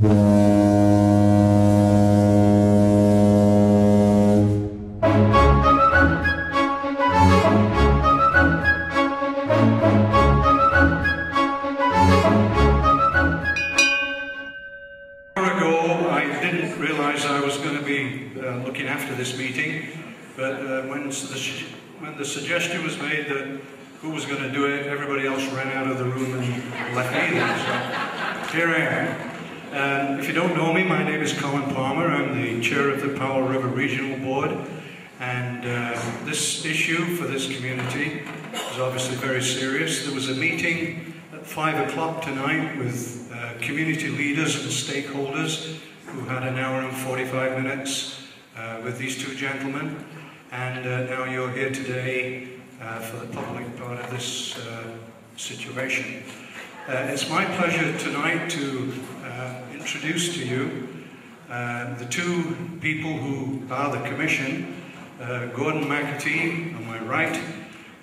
Looking after this meeting, but when the suggestion was made that who was going to do it, everybody else ran out of the room and left me there. So here I am. If you don't know me, my name is Colin Palmer. I'm the chair of the Powell River Regional Board, and this issue for this community is obviously very serious. There was a meeting at 5 o'clock tonight with community leaders and stakeholders who had an hour and 45 minutes with these two gentlemen, and now you're here today for the public part of this situation. It's my pleasure tonight to introduce to you the two people who are the Commission, Gordon Macatee on my right,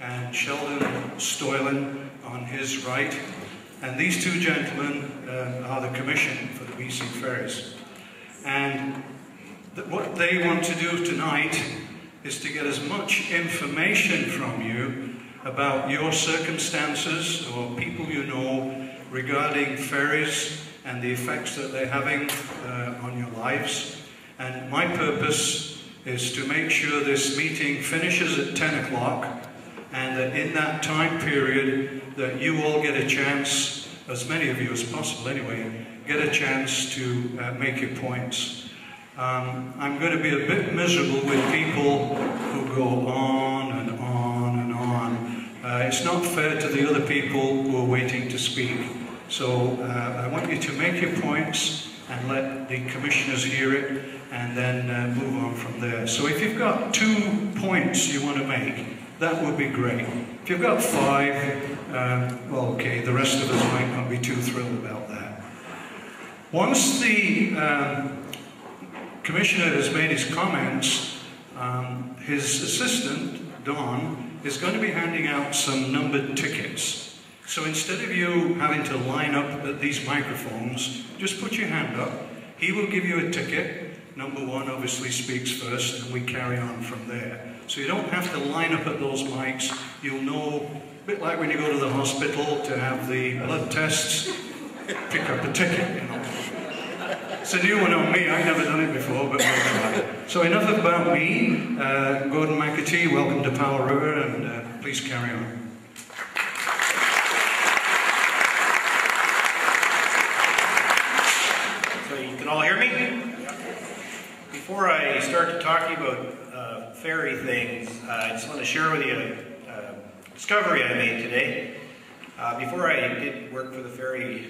and Sheldon Stoylan on his right. And these two gentlemen are the Commission for the BC Ferries. And what they want to do tonight is to get as much information from you about your circumstances or people you know regarding ferries and the effects that they're having on your lives. And my purpose is to make sure this meeting finishes at 10 o'clock and that in that time period that you all get a chance, as many of you as possible anyway, get a chance to make your points. I'm going to be a bit miserable with people who go on and on and on. It's not fair to the other people who are waiting to speak. So I want you to make your points and let the commissioners hear it and then move on from there. So if you've got 2 points you want to make, that would be great. If you've got 5, well, okay, the rest of us might not be too thrilled about that. Once the Commissioner has made his comments, his assistant, Don, is going to be handing out some numbered tickets. So instead of you having to line up at these microphones, just put your hand up. He will give you a ticket. Number 1 obviously speaks first, and we carry on from there. So you don't have to line up at those mics. You'll know, a bit like when you go to the hospital to have the blood tests, pick up a ticket, you know. It's a new one on me. I've never done it before, but we'll try. So enough about me. Gordon Macatee, welcome to Powell River, and please carry on. So you can all hear me? Before I start talking about ferry things, I just want to share with you a discovery I made today. Before I did work for the ferry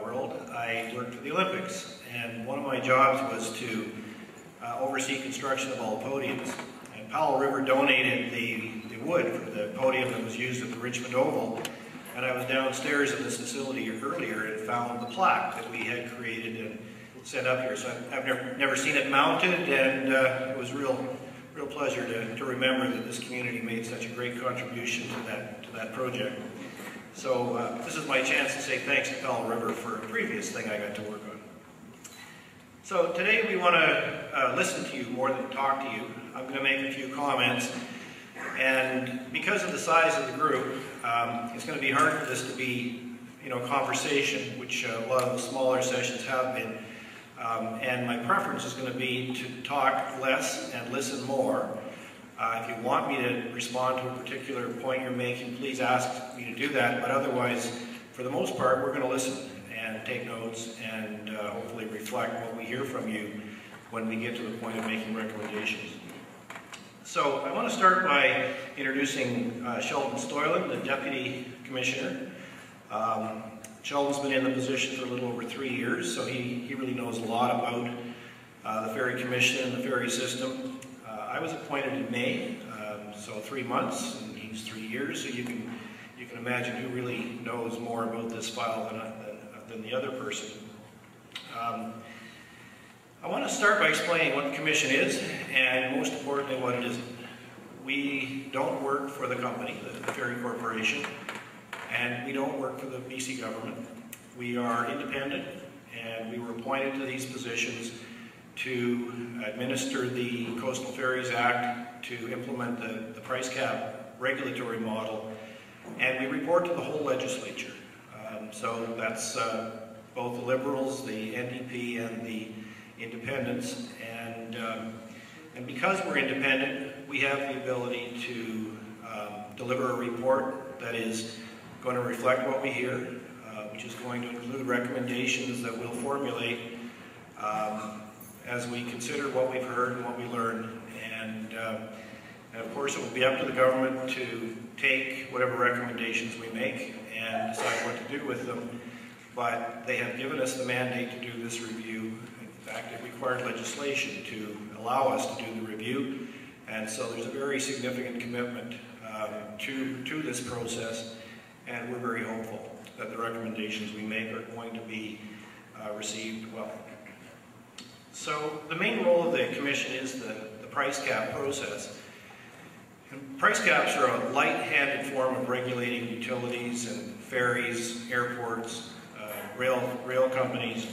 world, I worked for the Olympics. And one of my jobs was to oversee construction of all podiums. And Powell River donated the wood for the podium that was used at the Richmond Oval. And I was downstairs in this facility earlier and found the plaque that we had created and set up here. So I've never seen it mounted, and it was real pleasure to remember that this community made such a great contribution to that project. So this is my chance to say thanks to Powell River for a previous thing I got to work on. So today we want to listen to you more than talk to you. I'm going to make a few comments, and because of the size of the group, it's going to be hard for this to be, conversation, which a lot of the smaller sessions have been. And my preference is going to be to talk less and listen more. If you want me to respond to a particular point you're making, please ask me to do that. But otherwise, for the most part, we're going to listen and take notes and hopefully reflect what we hear from you when we get to the point of making recommendations. So I want to start by introducing Sheldon Stoylan, the Deputy Commissioner. Sheldon's been in the position for a little over 3 years, so he really knows a lot about the Ferry Commission and the ferry system. I was appointed in May, so 3 months, and he's 3 years, so you can imagine who really knows more about this file than the other person. I want to start by explaining what the Commission is, and most importantly, what it isn't. We don't work for the company, the Ferry Corporation, and we don't work for the BC government. We are independent, and we were appointed to these positions to administer the Coastal Ferries Act, to implement the price cap regulatory model, and we report to the whole legislature. So that's both the Liberals, the NDP, and the Independents, and because we're independent, we have the ability to deliver a report that is going to reflect what we hear, which is going to include recommendations that we'll formulate as we consider what we've heard and what we learned. And of course, it will be up to the government to take whatever recommendations we make and decide what to do with them. But they have given us the mandate to do this review. In fact, it required legislation to allow us to do the review. And so there's a very significant commitment to this process. And we're very hopeful that the recommendations we make are going to be received well. So the main role of the Commission is the price cap process. And price caps are a light-handed form of regulating utilities and ferries, airports, rail companies.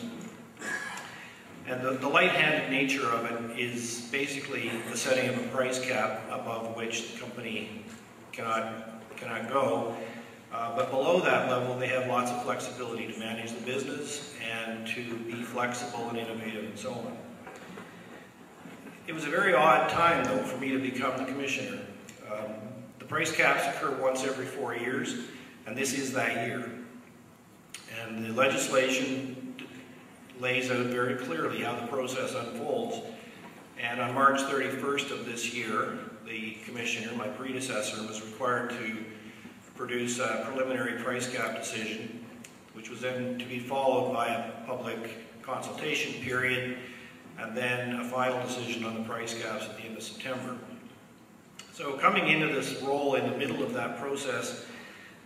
And the light-handed nature of it is basically the setting of a price cap above which the company cannot go. But below that level, they have lots of flexibility to manage the business and to be flexible and innovative and so on. It was a very odd time, though, for me to become the commissioner. The price caps occur once every 4 years, and this is that year. And the legislation lays out very clearly how the process unfolds. And on March 31st of this year, the commissioner, my predecessor, was required to produce a preliminary price cap decision, which was then to be followed by a public consultation period, and then a final decision on the price caps at the end of September. So coming into this role in the middle of that process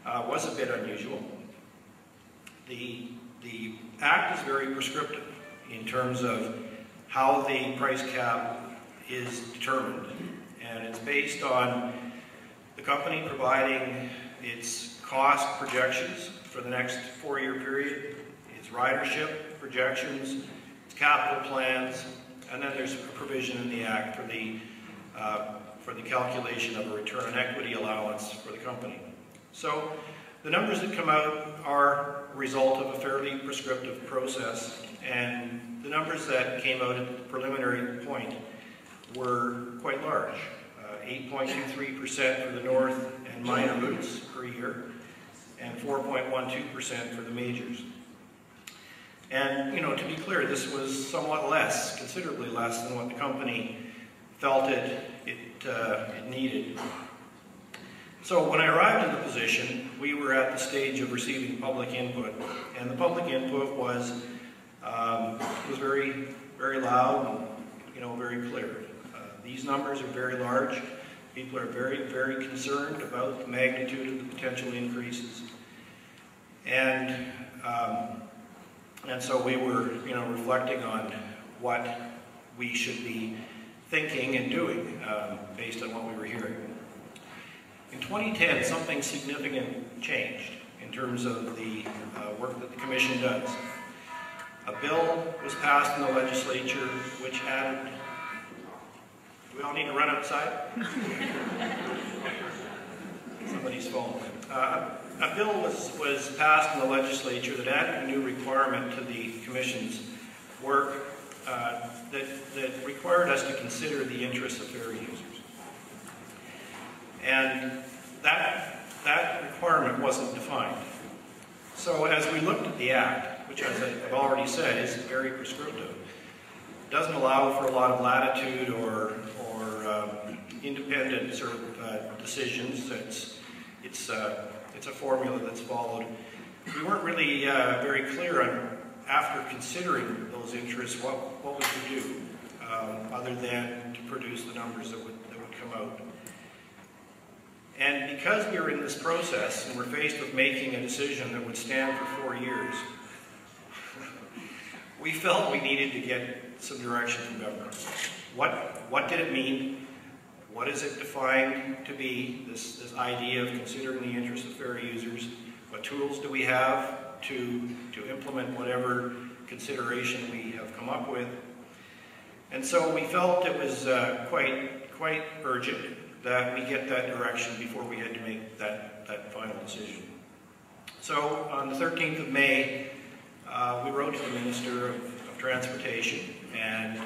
was a bit unusual. The Act is very prescriptive in terms of how the price cap is determined, and it's based on the company providing its cost projections for the next 4-year period, its ridership projections, its capital plans, and then there's a provision in the Act for the calculation of a return on equity allowance for the company. So the numbers that come out are a result of a fairly prescriptive process, and the numbers that came out at the preliminary point were quite large. 8.23% for the north and minor routes per year, and 4.12% for the majors. And, you know, to be clear, this was somewhat less, considerably less than what the company felt it needed. So when I arrived in the position, we were at the stage of receiving public input, and the public input was very, very loud and, you know, very clear. These numbers are very large. People are very, very concerned about the magnitude of the potential increases, and so we were, you know, reflecting on what we should be thinking and doing based on what we were hearing. In 2010, something significant changed in terms of the work that the Commission does. A bill was passed in the legislature which added... Do we all need to run outside? Somebody's phone. A bill was passed in the legislature that added a new requirement to the Commission's work that required us to consider the interests of ferry users. And that requirement wasn't defined. So as we looked at the Act, which, as I've already said, is very prescriptive, doesn't allow for a lot of latitude or independent sort of decisions. It's a formula that's followed. We weren't really very clear on, after considering those interests, what we could do, other than to produce the numbers that would come out. And because we were in this process and we're faced with making a decision that would stand for 4 years, we felt we needed to get some direction from government. What did it mean? What is it defined to be, this idea of considering the interests of ferry users? What tools do we have to implement whatever consideration we have come up with. And so we felt it was quite urgent that we get that direction before we had to make that final decision. So on the 13th of May, we wrote to the Minister of Transportation and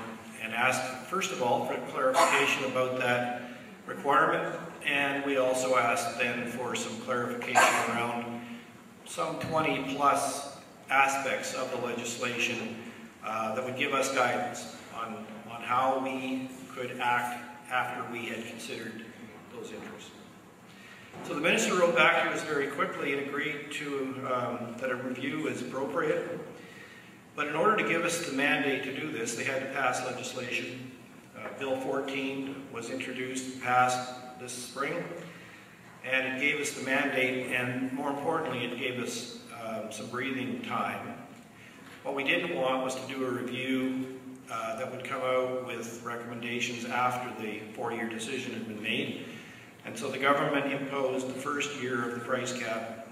asked, first of all, for clarification about that requirement, and we also asked then for some clarification around some 20 plus aspects of the legislation that would give us guidance on how we could act after we had considered those interests. So the Minister wrote back to us very quickly and agreed to that a review is appropriate. But in order to give us the mandate to do this, they had to pass legislation. Bill 14 was introduced and passed this spring, and it gave us the mandate, and more importantly, it gave us some breathing time. What we didn't want was to do a review that would come out with recommendations after the 4-year decision had been made. And so the government imposed the first year of the price cap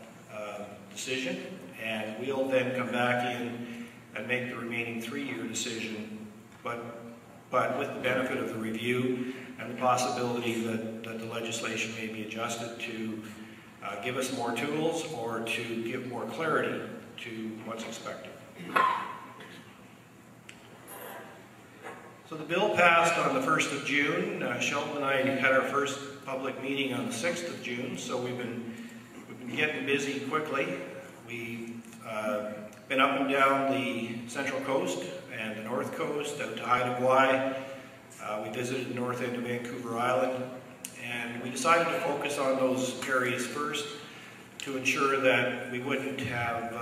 decision, and we'll then come back in and make the remaining 3-year decision, but with the benefit of the review and the possibility that the legislation may be adjusted to give us more tools or to give more clarity to what's expected. So the bill passed on the 1st of June. Sheldon and I had our first public meeting on the 6th of June, so we've been getting busy quickly. We've been up and down the Central Coast and the North Coast, out to Haida Gwaii. We visited the north end of Vancouver Island, and we decided to focus on those areas first to ensure that we wouldn't have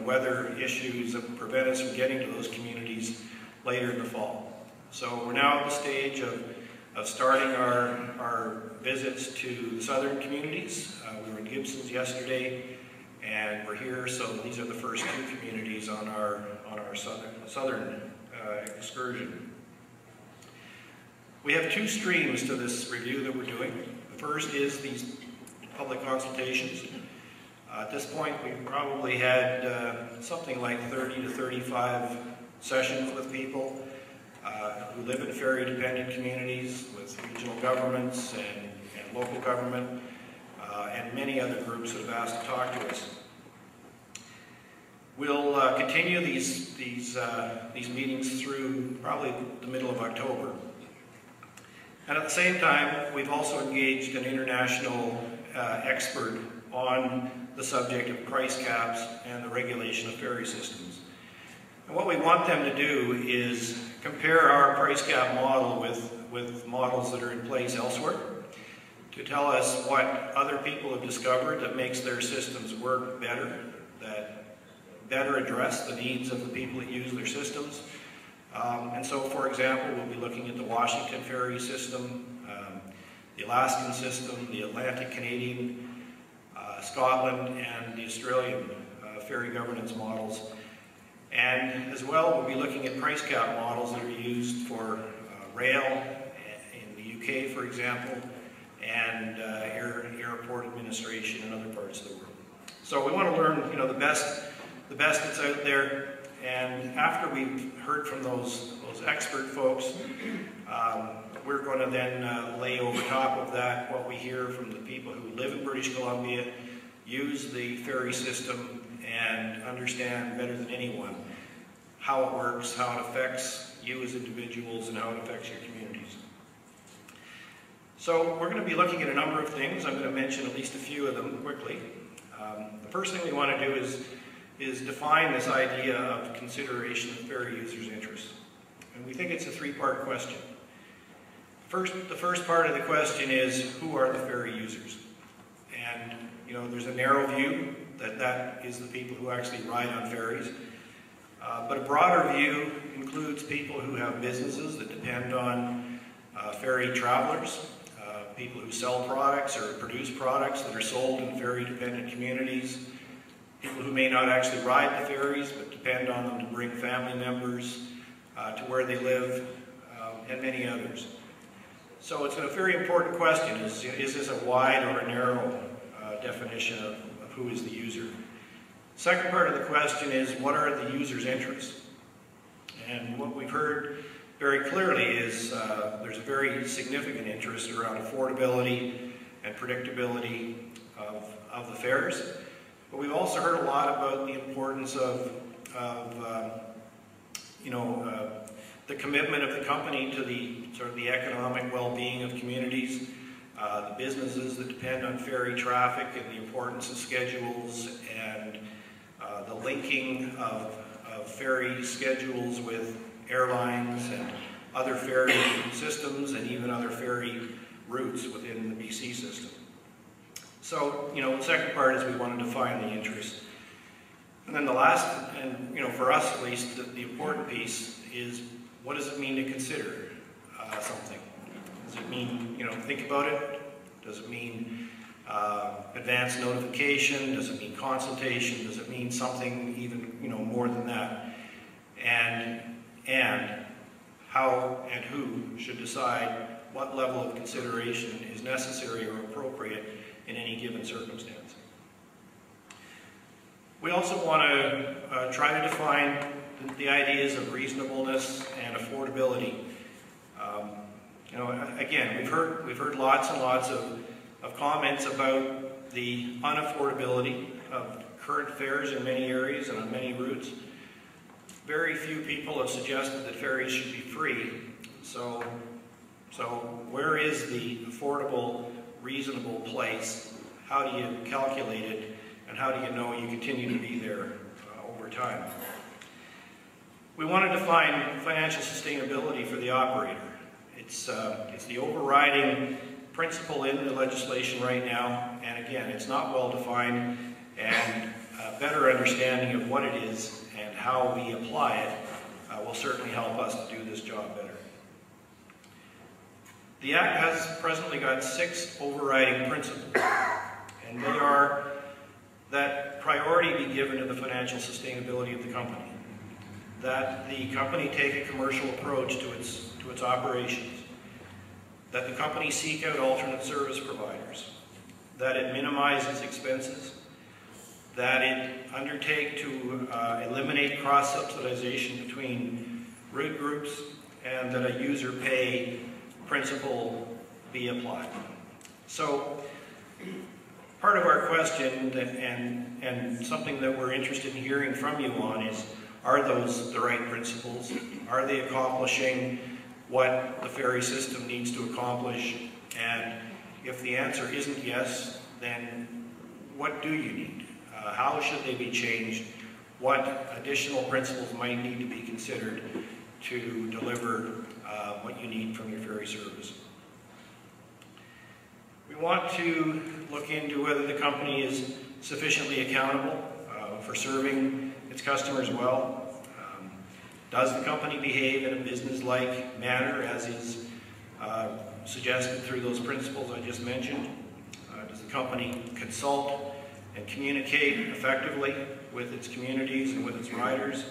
weather issues that would prevent us from getting to those communities later in the fall. So we're now at the stage of starting our visits to the southern communities. We were in Gibson's yesterday, and we're here, so these are the first 2 communities on our southern excursion. We have 2 streams to this review that we're doing. The first is these public consultations. At this point, we've probably had something like 30 to 35 sessions with people who live in ferry-dependent communities, with regional governments and local government, and many other groups that have asked to talk to us. We'll continue these meetings through probably the middle of October. And at the same time, we've also engaged an international expert on the subject of price caps and the regulation of ferry systems. And what we want them to do is compare our price cap model with models that are in place elsewhere, to tell us what other people have discovered that makes their systems work better, that better address the needs of the people that use their systems. And so, for example, we'll be looking at the Washington ferry system, the Laston system, the Atlantic Canadian, Scotland, and the Australian ferry governance models. And as well, we'll be looking at price cap models that are used for rail in the UK, for example, and airport administration in other parts of the world. So we want to learn, the best that's out there. And after we've heard from those expert folks, we're going to then lay over top of that what we hear from the people who live in British Columbia, use the ferry system, and understand better than anyone how it works, how it affects you as individuals, and how it affects your communities. So we're going to be looking at a number of things. I'm going to mention at least a few of them quickly. The first thing we want to do is define this idea of consideration of ferry users' interests. And we think it's a 3-part question. The first part of the question is, who are the ferry users? And, there's a narrow view that is the people who actually ride on ferries. But a broader view includes people who have businesses that depend on ferry travelers, people who sell products or produce products that are sold in ferry-dependent communities, people who may not actually ride the ferries but depend on them to bring family members to where they live, and many others. So it's a very important question. Is this a wide or a narrow definition of who is the user? Second part of the question is, what are the user's interests? And what we've heard very clearly is there's a very significant interest around affordability and predictability of the fares. But we've also heard a lot about the importance of the commitment of the company to the sort of the economic well-being of communities, the businesses that depend on ferry traffic, and the importance of schedules and the linking of ferry schedules with airlines and other ferry systems and even other ferry routes within the BC system. So, the second part is we want to define the interest. And then the last, and for us at least, the important piece is, what does it mean to consider something? Does it mean, think about it? Does it mean advance notification? Does it mean consultation? Does it mean something even, more than that? And how and who should decide what level of consideration is necessary or appropriate in any given circumstance. We also want to try to define the ideas of reasonableness and affordability. Again, we've heard lots and lots of comments about the unaffordability of current fares in many areas and on many routes. Very few people have suggested that ferries should be free. So where is the affordable, reasonable place? How do you calculate it? And how do you know you continue to be there over time? We want to define financial sustainability for the operator. It's the overriding principle in the legislation right now, and again, it's not well defined, and a better understanding of what it is and how we apply it will certainly help us to do this job better. The Act has presently got 6 overriding principles, and they are that priority be given to the financial sustainability of the company, that the company take a commercial approach to its operations, that the company seek out alternate service providers, that it minimize its expenses, that it undertake to eliminate cross-subsidization between route groups, and that a user pay principle be applied. So part of our question and something that we're interested in hearing from you on is, are those the right principles? Are they accomplishing what the ferry system needs to accomplish? And if the answer isn't yes, then what do you need? How should they be changed? What additional principles might need to be considered to deliver what you need from your ferry service? We want to look into whether the company is sufficiently accountable for serving its customers well. Does the company behave in a business-like manner as is suggested through those principles I just mentioned? Does the company consult and communicate effectively with its communities and with its riders?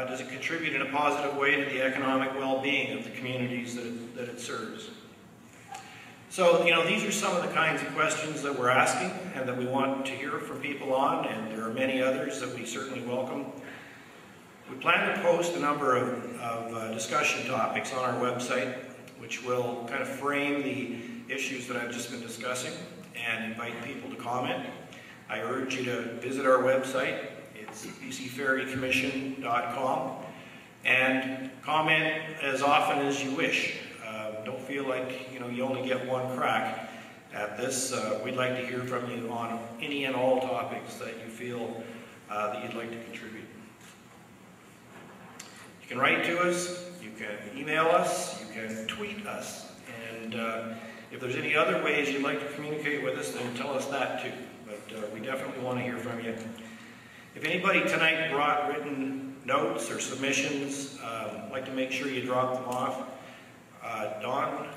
Does it contribute in a positive way to the economic well-being of the communities that it serves? So, these are some of the kinds of questions that we're asking and that we want to hear from people on, and there are many others that we certainly welcome. We plan to post a number of discussion topics on our website, which will kind of frame the issues that I've just been discussing and invite people to comment. I urge you to visit our website. It's bcferrycommission.com, and comment as often as you wish. Don't feel like you only get one crack at this. We'd like to hear from you on any and all topics that you feel that you'd like to contribute. You can write to us, you can email us, you can tweet us, and if there's any other ways you'd like to communicate with us, then tell us that too. But we definitely want to hear from you. If anybody tonight brought written notes or submissions, I'd like to make sure you drop them off. Don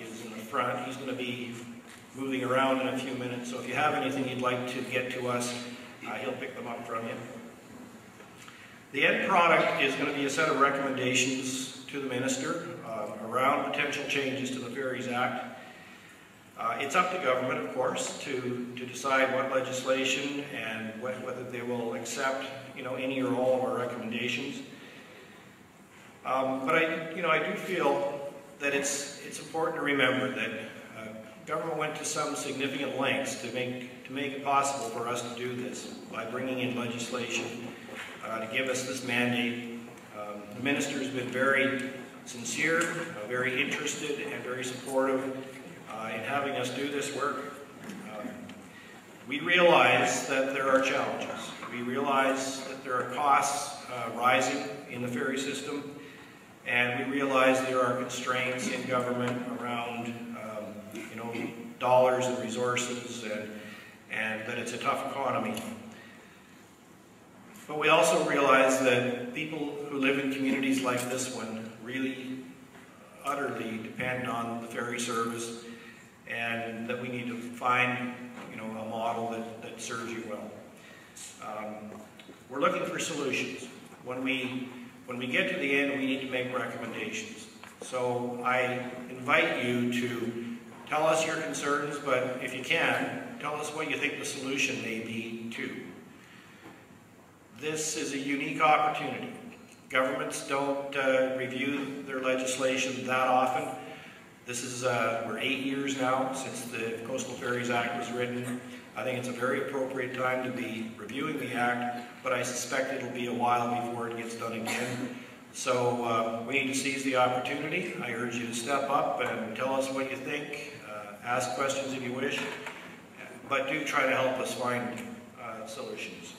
is in the front. He's going to be moving around in a few minutes, so if you have anything you'd like to get to us, he'll pick them up from you. The end product is going to be a set of recommendations to the Minister around potential changes to the Ferries Act. It's up to government, of course, to decide what legislation and whether they will accept, any or all of our recommendations. But I do feel that it's important to remember that government went to some significant lengths to make it possible for us to do this by bringing in legislation to give us this mandate. The minister has been very sincere, very interested, and very supportive in having us do this work. We realize that there are challenges. We realize that there are costs rising in the ferry system, and we realize there are constraints in government around, dollars and resources, and that it's a tough economy. But we also realize that people who live in communities like this one really utterly depend on the ferry service, and that we need to find, a model that serves you well. We're looking for solutions. When we get to the end, we need to make recommendations. So I invite you to tell us your concerns, but if you can, tell us what you think the solution may be too. This is a unique opportunity. Governments don't review their legislation that often. This is, we're 8 years now since the Coastal Ferries Act was written. I think it's a very appropriate time to be reviewing the Act, but I suspect it'll be a while before it gets done again. So we need to seize the opportunity. I urge you to step up and tell us what you think. Ask questions if you wish, but do try to help us find solutions.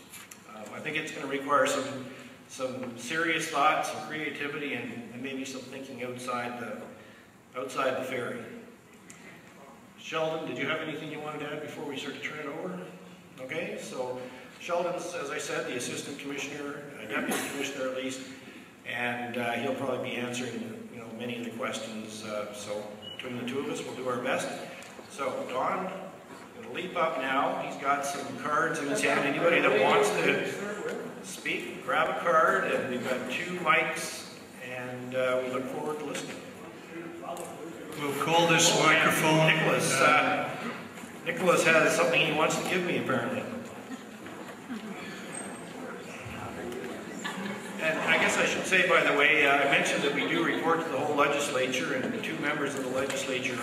I think it's going to require some serious thought, some creativity, and maybe some thinking outside the ferry. Sheldon, did you have anything you wanted to add before we start to turn it over? Okay, so Sheldon's, as I said, the Assistant Commissioner, Deputy Commissioner at least, and he'll probably be answering many of the questions. So between the two of us, we'll do our best. So Don, going to leap up now. He's got some cards in his hand. Anybody that wants to speak, grab a card, and we've got 2 mics, and we look forward to listening. We'll call this microphone. Nicholas has something he wants to give me, apparently. And I guess I should say, by the way, I mentioned that we do report to the whole legislature, and the 2 members of the legislature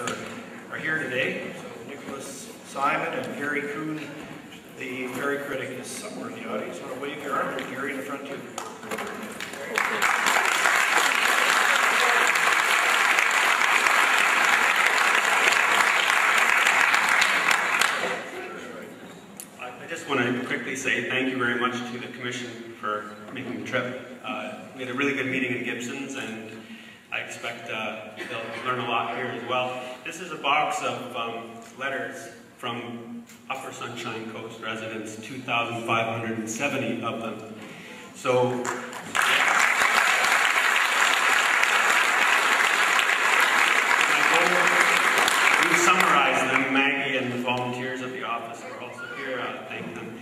are here today. So Nicholas Simon and Gary Kuhn, the ferry critic, is somewhere in the audience. Want to wave your arm? Or Gary in the front too. I just want to quickly say thank you very much to the Commission for making the trip. We had a really good meeting in Gibson's, and I expect they'll learn a lot here as well. This is a box of letters from Upper Sunshine Coast residents, 2,570 of them. So, we summarize them. Maggie and the volunteers at the office are also here. Thank them.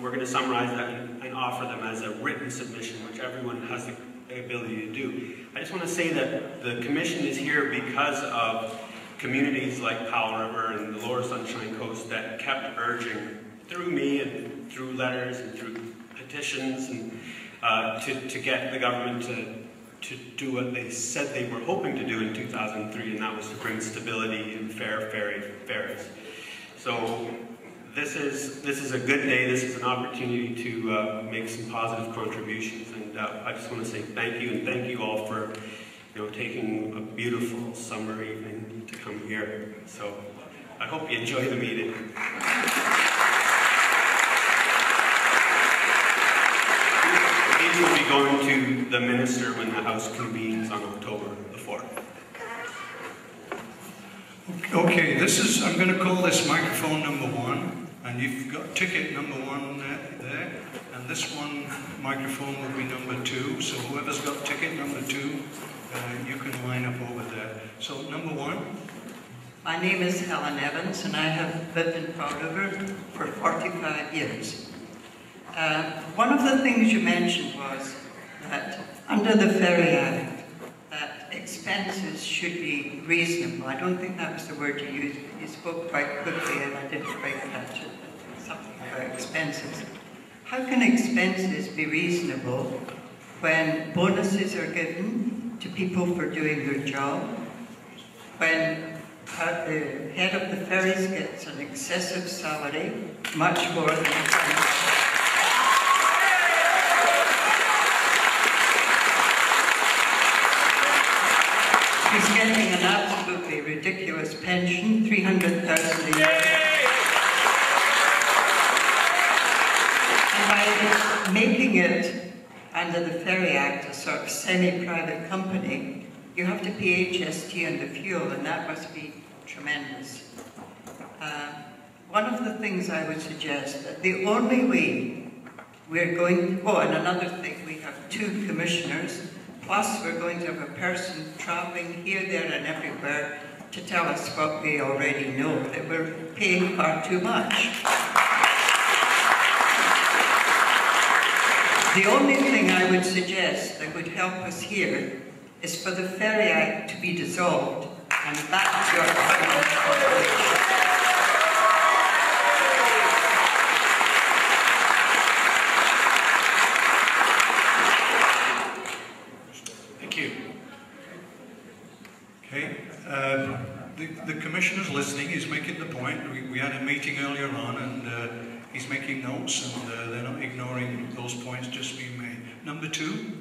We're going to summarize that and offer them as a written submission, which everyone has the ability to do. I just want to say that the Commission is here because of communities like Powell River and the Lower Sunshine Coast that kept urging, through me and through letters and through petitions, and to get the government to do what they said they were hoping to do in 2003, and that was to bring stability and fair ferries. So this is a good day. This is an opportunity to make some positive contributions, and I just want to say thank you, and thank you all for taking a beautiful summer evening to come here. So I hope you enjoy the meeting. These will be going to the Minister when the House convenes on October the 4th. Okay, I'm going to call this microphone number 1, and you've got ticket number 1 there, and this one microphone will be number 2, so whoever's got ticket number 2, you can line up over there. So number 1. My name is Helen Evans, and I have lived in Powell River for 45 years. One of the things you mentioned was that under the Ferry Act, that expenses expenses should be reasonable. I don't think that was the word you used. You spoke quite quickly and I didn't quite catch it. Something about expenses. How can expenses be reasonable when bonuses are given to people for doing their job? When the head of the ferries gets an excessive salary, much more than he's getting an absolutely ridiculous pension, $300,000 a year. And by making it under the Ferry Act a sort of semi-private company, you have to pay HST on the fuel, and that must be tremendous. One of the things I would suggest that the only way we're going to, and another thing, we have 2 commissioners, plus we're going to have a person traveling here, there and everywhere to tell us what we already know, that we're paying far too much. The only thing I would suggest that would help us here is for the Ferry Act to be dissolved and back to your corporation. Thank you. Okay, the Commissioner's listening. He's making the point. We had a meeting earlier on, and he's making notes, and they're not ignoring those points just being made. Number 2.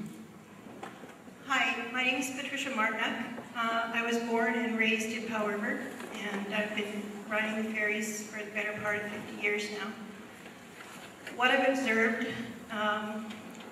Hi, my name is Patricia Martinek. I was born and raised in Powell River, and I've been running the ferries for the better part of 50 years now. What I've observed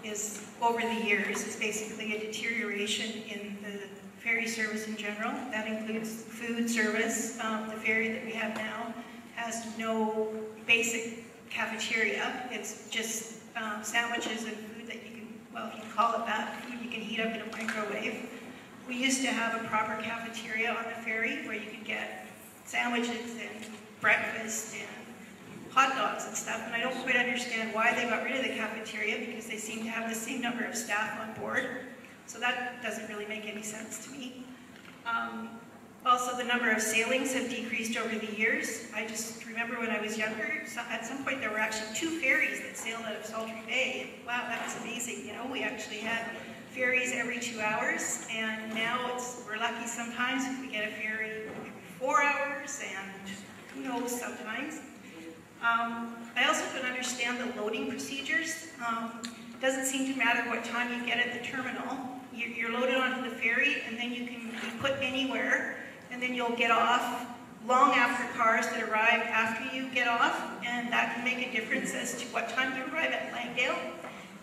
is, over the years, is basically a deterioration in the ferry service in general. That includes food service. The ferry that we have now has no basic cafeteria. It's just sandwiches and food that you can, well, if you call it that, food you can heat up in a microwave. We used to have a proper cafeteria on the ferry where you could get sandwiches and breakfast and hot dogs and stuff, and I don't quite understand why they got rid of the cafeteria, because they seem to have the same number of staff on board. So that doesn't really make any sense to me. Also, the number of sailings have decreased over the years. I just remember when I was younger, at some point there were actually 2 ferries that sailed out of Sultry Bay. Wow, that was amazing. You know, we actually had ferries every 2 hours, and now we're lucky sometimes if we get a ferry every 4 hours, and who knows sometimes. I also don't understand the loading procedures. It doesn't seem to matter what time you get at the terminal. You're loaded onto the ferry, and then you can be put anywhere, and then you'll get off long after cars that arrive after you get off, and that can make a difference as to what time you arrive at Langdale,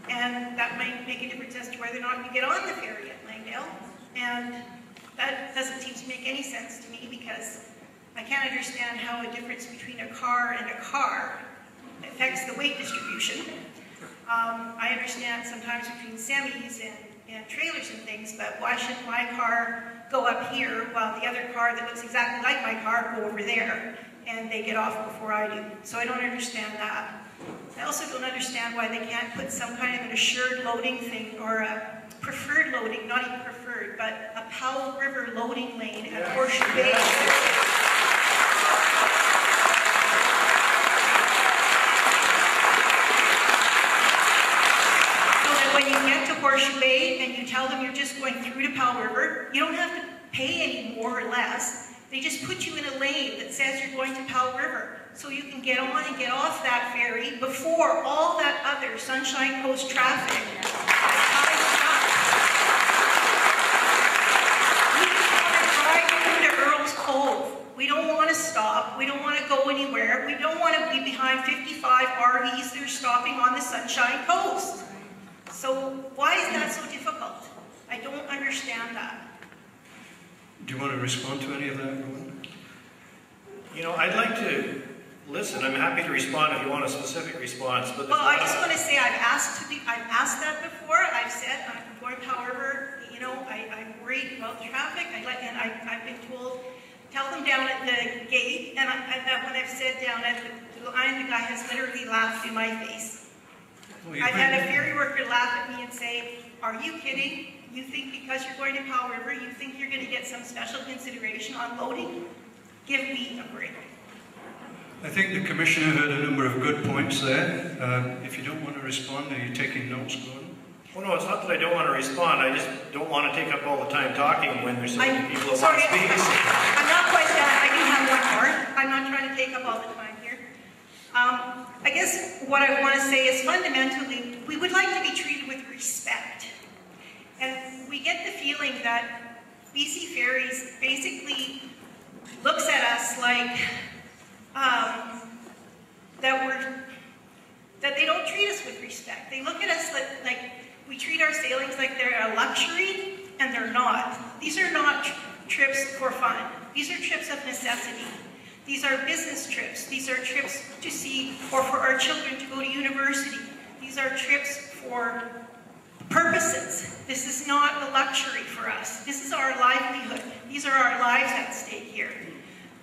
and that might make a difference as to whether or not you get on the ferry at Langdale, and that doesn't seem to make any sense to me, because I can't understand how a difference between a car and a car affects the weight distribution. I understand sometimes between semis and trailers and things, but why should my car go up here while the other car that looks exactly like my car go over there, and they get off before I do? So I don't understand that. I also don't understand why they can't put some kind of an assured loading thing, or a preferred loading, not even preferred, but a Powell River loading lane at Horseshoe Bay. When you get to Horseshoe Bay and you tell them you're just going through to Powell River, you don't have to pay any more or less. They just put you in a lane that says you're going to Powell River, so you can get on and get off that ferry before all that other Sunshine Coast traffic. We just want to drive through to Earl's Cove. We don't want to stop. We don't want to go anywhere. We don't want to be behind 55 RVs that are stopping on the Sunshine Coast. So why is that so difficult? I don't understand that. Do you want to respond to any of that, Rowan? You know, I'd like to listen. I'm happy to respond if you want a specific response. But well, I just want to say I've asked that before. I've said I'm going to Powell River. You know, I'm worried about the traffic. I've been told, tell them down at the gate. And when I've said down at the line, the guy has literally laughed in my face. Well, I've had a ferry worker laugh at me and say, "Are you kidding? You think because you're going to Powell River, you think you're going to get some special consideration on loading? Give me a break. I think the Commissioner had a number of good points there. If you don't want to respond, are you taking notes, Gordon? Well, no, it's not that I don't want to respond. I just don't want to take up all the time talking when there's so many people that want to speak. I'm not quite done. I do have one more. I'm not trying to take up all the time here. I guess what I want to say is fundamentally, we would like to be treated with respect. And we get the feeling that BC Ferries basically looks at us like that they don't treat us with respect. They look at us like we treat our sailings like they're a luxury, and they're not. These are not trips for fun. These are trips of necessity. These are business trips. These are trips to see, or for our children to go to university. These are trips for purposes. This is not a luxury for us. This is our livelihood. These are our lives at stake here.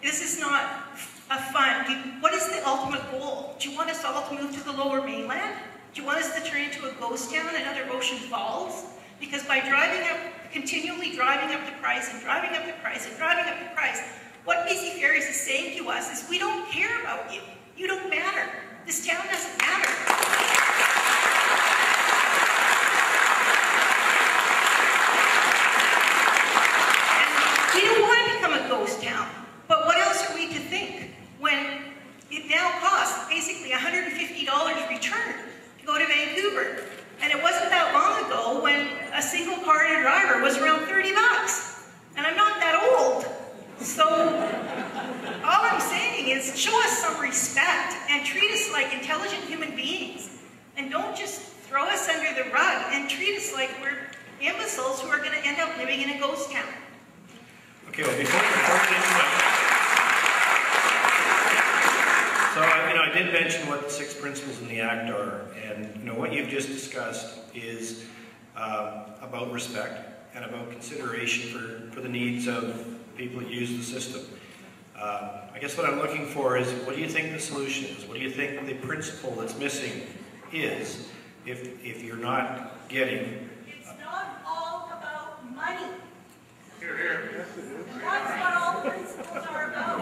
This is not a fun. What is the ultimate goal? Do you want us all to move to the lower mainland? Do you want us to turn into a ghost town, another Ocean Falls? Because by continually driving up the price and driving up the price and driving up the price, what BC Ferries is saying to us is, we don't care about you. You don't matter. This town doesn't matter. And we don't want to become a ghost town. But what else are we to think when it now costs basically $150 return to go to Vancouver? And it wasn't that long ago when a single car and a driver was around 30 bucks. And I'm not that old. So all I'm saying is, show us some respect and treat us like intelligent human beings. And don't just throw us under the rug and treat us like we're imbeciles who are going to end up living in a ghost town. Okay, well, before we get into that, so I did mention what the 6 principles in the Act are, and what you've just discussed is about respect and about consideration for the needs of people that use the system. I guess what I'm looking for is, what do you think the solution is? What do you think the principle that's missing is if you're not getting... It's not all about money. Here, here. That's what all the principles are about.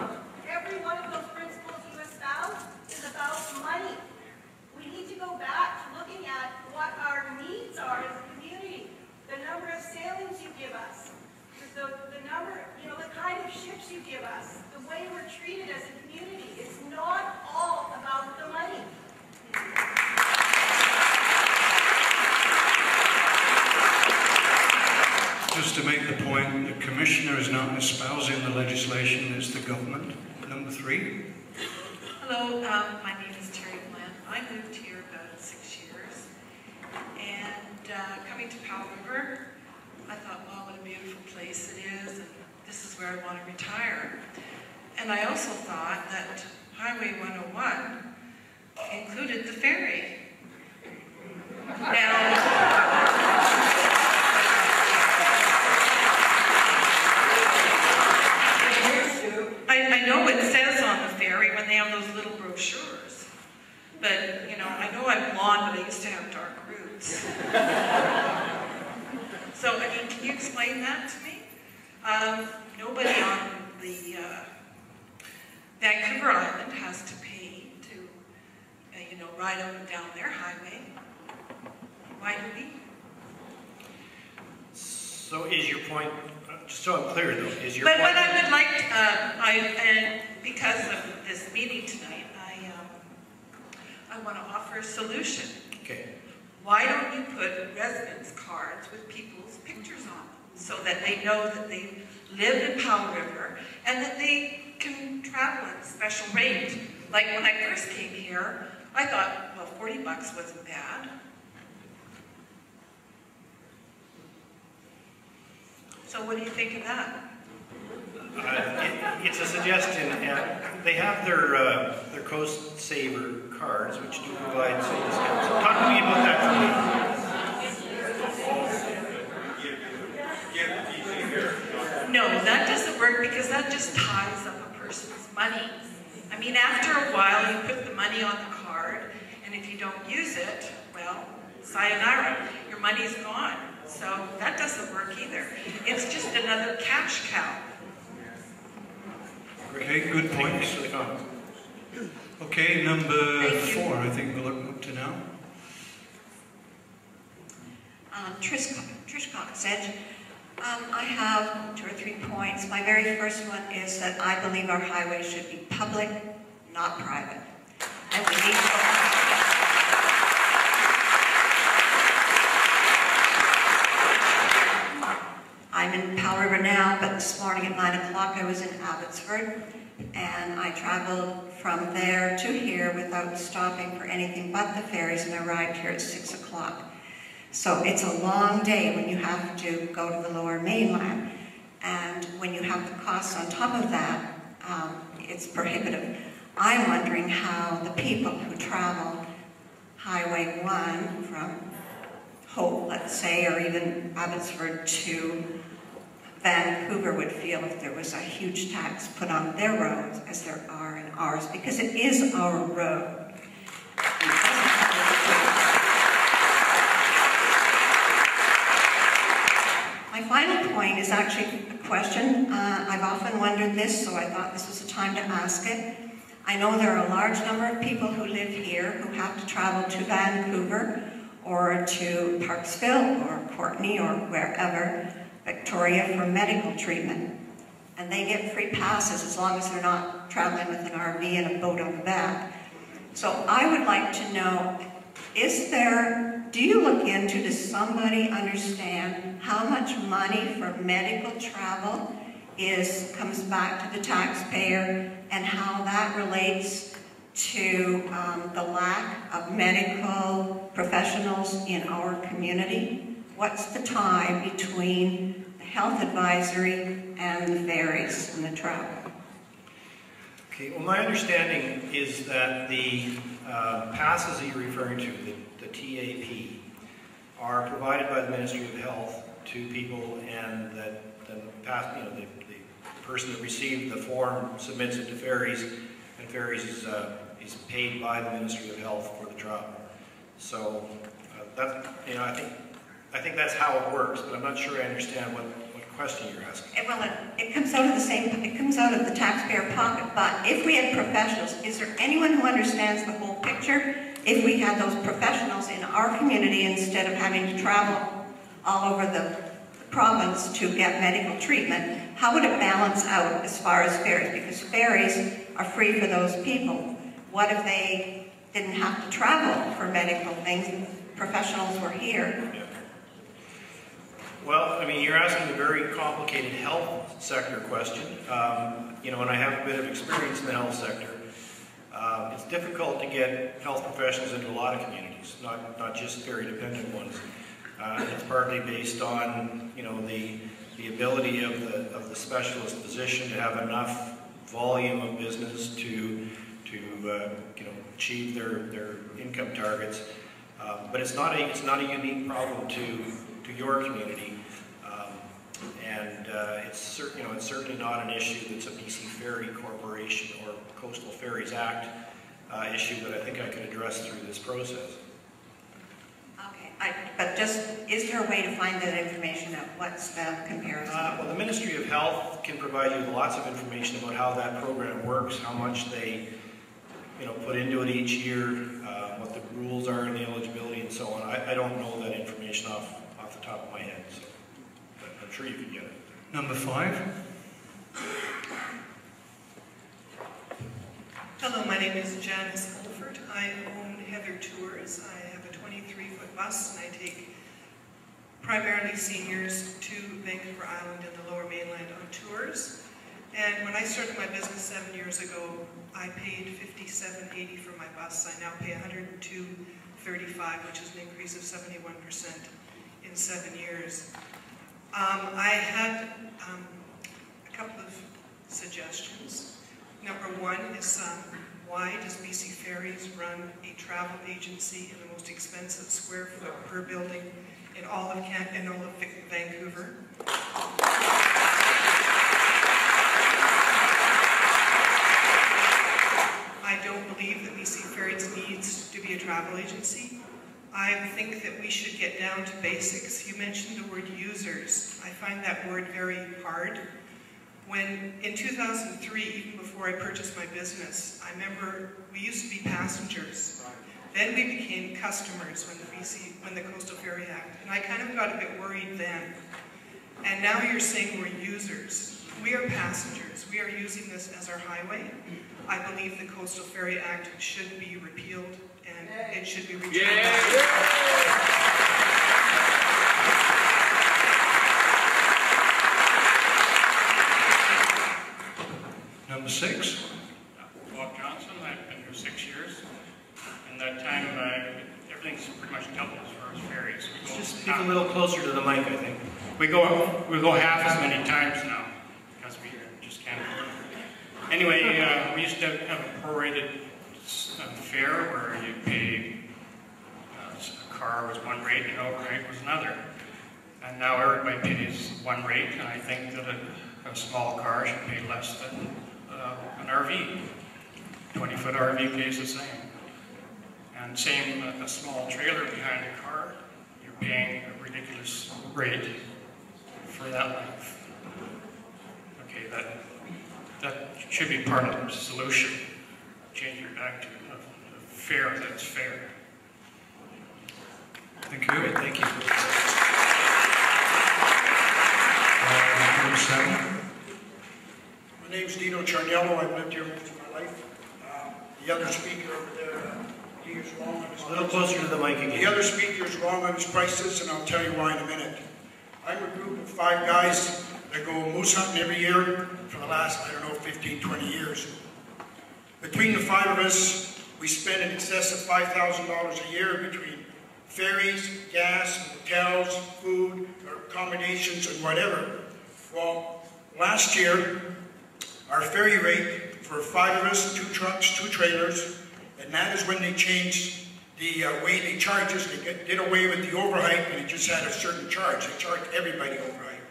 Every one of those principles you espouse is about money. We need to go back to looking at what our needs are as a community. The number of sailings you give us, the number, the kind of ships you give us, the way we're treated as a community. It's not all about the money. Just to make the point, the Commissioner is not espousing the legislation, it's the government. Number 3. Hello, my name is Terry Glenn. I moved here about 6 years, and coming to Powell River, I thought, wow, what a beautiful place it is, and this is where I want to retire. And I also thought that Highway 101 included the ferry. I know it says on the ferry when they have those little brochures, but, I know I'm blonde, but I used to have dark roots. So, can you explain that to me? Nobody on the Vancouver Island has to pay to, ride up and down their highway. Why do we? So is your point, just so I'm clear though, is your point... But what I would like, and because of this meeting tonight, I want to offer a solution. Okay. Why don't you put residence cards with people's pictures on them so that they know that they live in Powell River and that they can travel at a special rate? Like when I first came here, I thought, well, 40 bucks wasn't bad. So what do you think of that? It's a suggestion. They have their Coast Saver cards, which do provide some discounts. So talk to me about that. No, that doesn't work because that just ties up a person's money. I mean, after a while, you put the money on the card, and if you don't use it, well, sayonara, your money's gone. So that doesn't work either. It's just another cash cow. Okay, good point. Thanks for the comment. Okay, number Thank you. 4, I think we're looking up to now. Trish Cox-Edge. I have 2 or 3 points. My very first one is that I believe our highways should be public, not private. And we need to... I'm in Powell River now, but this morning at 9 o'clock I was in Abbotsford, and I traveled from there to here without stopping for anything but the ferries, and arrived here at 6 o'clock. So it's a long day when you have to go to the lower mainland, and when you have the costs on top of that, it's prohibitive. I'm wondering how the people who travel Highway 1 from Hope, let's say, or even Abbotsford to Vancouver would feel if there was a huge tax put on their roads as there are in ours, because it is our road. My final point is actually a question. I've often wondered this, so I thought this was the time to ask it. I know there are a large number of people who live here who have to travel to Vancouver or to Parksville or Courtenay or wherever, Victoria, for medical treatment. And they get free passes as long as they're not traveling with an RV and a boat on the back. So I would like to know, do you look into, does somebody understand how much money for medical travel comes back to the taxpayer, and how that relates to the lack of medical professionals in our community? What's the tie between the health advisory and the ferries and the travel? Okay, well, my understanding is that the passes that you're referring to, the TAP, are provided by the Ministry of Health to people, and that the person that received the form submits it to Ferries, and Ferries is paid by the Ministry of Health for the travel. So I think that's how it works, but I'm not sure I understand what question you're asking. Well, it comes out of the same. It comes out of the taxpayer pocket. But if we had professionals, is there anyone who understands the whole picture? If we had those professionals in our community instead of having to travel all over the province to get medical treatment, how would it balance out as far as ferries? Because ferries are free for those people. What if they didn't have to travel for medical things? Professionals were here. Yeah. Well, I mean, you're asking a very complicated health sector question. And I have a bit of experience in the health sector. It's difficult to get health professionals into a lot of communities, not just ferry-dependent ones. It's partly based on, the ability of the specialist physician to have enough volume of business to achieve their income targets. But it's not a unique problem to your community, it's certainly not an issue that's a BC Ferry Corporation or Coastal Ferries Act issue that I think I could address through this process. Okay, but is there a way to find that information out? What's the comparison? Well, the Ministry of Health can provide you with lots of information about how that program works, how much they put into it each year, what the rules are and the eligibility and so on. I don't know that information off the top of my head, so but I'm sure you can get it. Number 5. Hello, my name is Janice Holford. I own Heather Tours. I have a 23-foot bus, and I take primarily seniors to Vancouver Island and the Lower Mainland on tours. And when I started my business 7 years ago, I paid $57.80 for my bus. I now pay $102.35, which is an increase of 71% in 7 years. I had a couple of suggestions. Number 1 is why does BC Ferries run a travel agency in the most expensive square foot per building in all of Vancouver? I don't believe that BC Ferries needs to be a travel agency. I think that we should get down to basics. You mentioned the word users. I find that word very hard. When, in 2003, even before I purchased my business, I remember we used to be passengers. Then we became customers when the Coastal Ferry Act, and I kind of got a bit worried then. And now you're saying we're users. We are passengers. We are using this as our highway. I believe the Coastal Ferry Act should be repealed, and it should be returned back. Number 6. Bob Johnson. I've been here 6 years. In that time, everything's pretty much doubled as far as ferries. Just speak a little closer to the mic, I think. We go half as many times now because we just can't afford it. Anyway, we used to have a prorated fare where you pay, a car was one rate and an overnight was another. And now everybody pays one rate, and I think that a small car should pay less than an RV. 20-foot RV pays the same. And same, a small trailer behind a car, you're paying a ridiculous rate for that length. Okay, that should be part of the solution. Change it back to a fare that's fair. Thank you. Thank you. Number 7. My name's Dino Charniello. I've lived here most of my life. The other speaker over there, he is wrong on his A little closer to the mic again. The other speaker is wrong on his prices, and I'll tell you why in a minute. I'm a group of 5 guys that go moose hunting every year for the last, 15, 20 years. Between the 5 of us, we spend in excess of $5,000 a year between ferries, gas, hotels, food, accommodations, and whatever. Well, last year, our ferry rate for 5 of us, 2 trucks, 2 trailers, and that is when they changed the way they charge us. They did away with the overheight, and it just had a certain charge. They charged everybody overheight.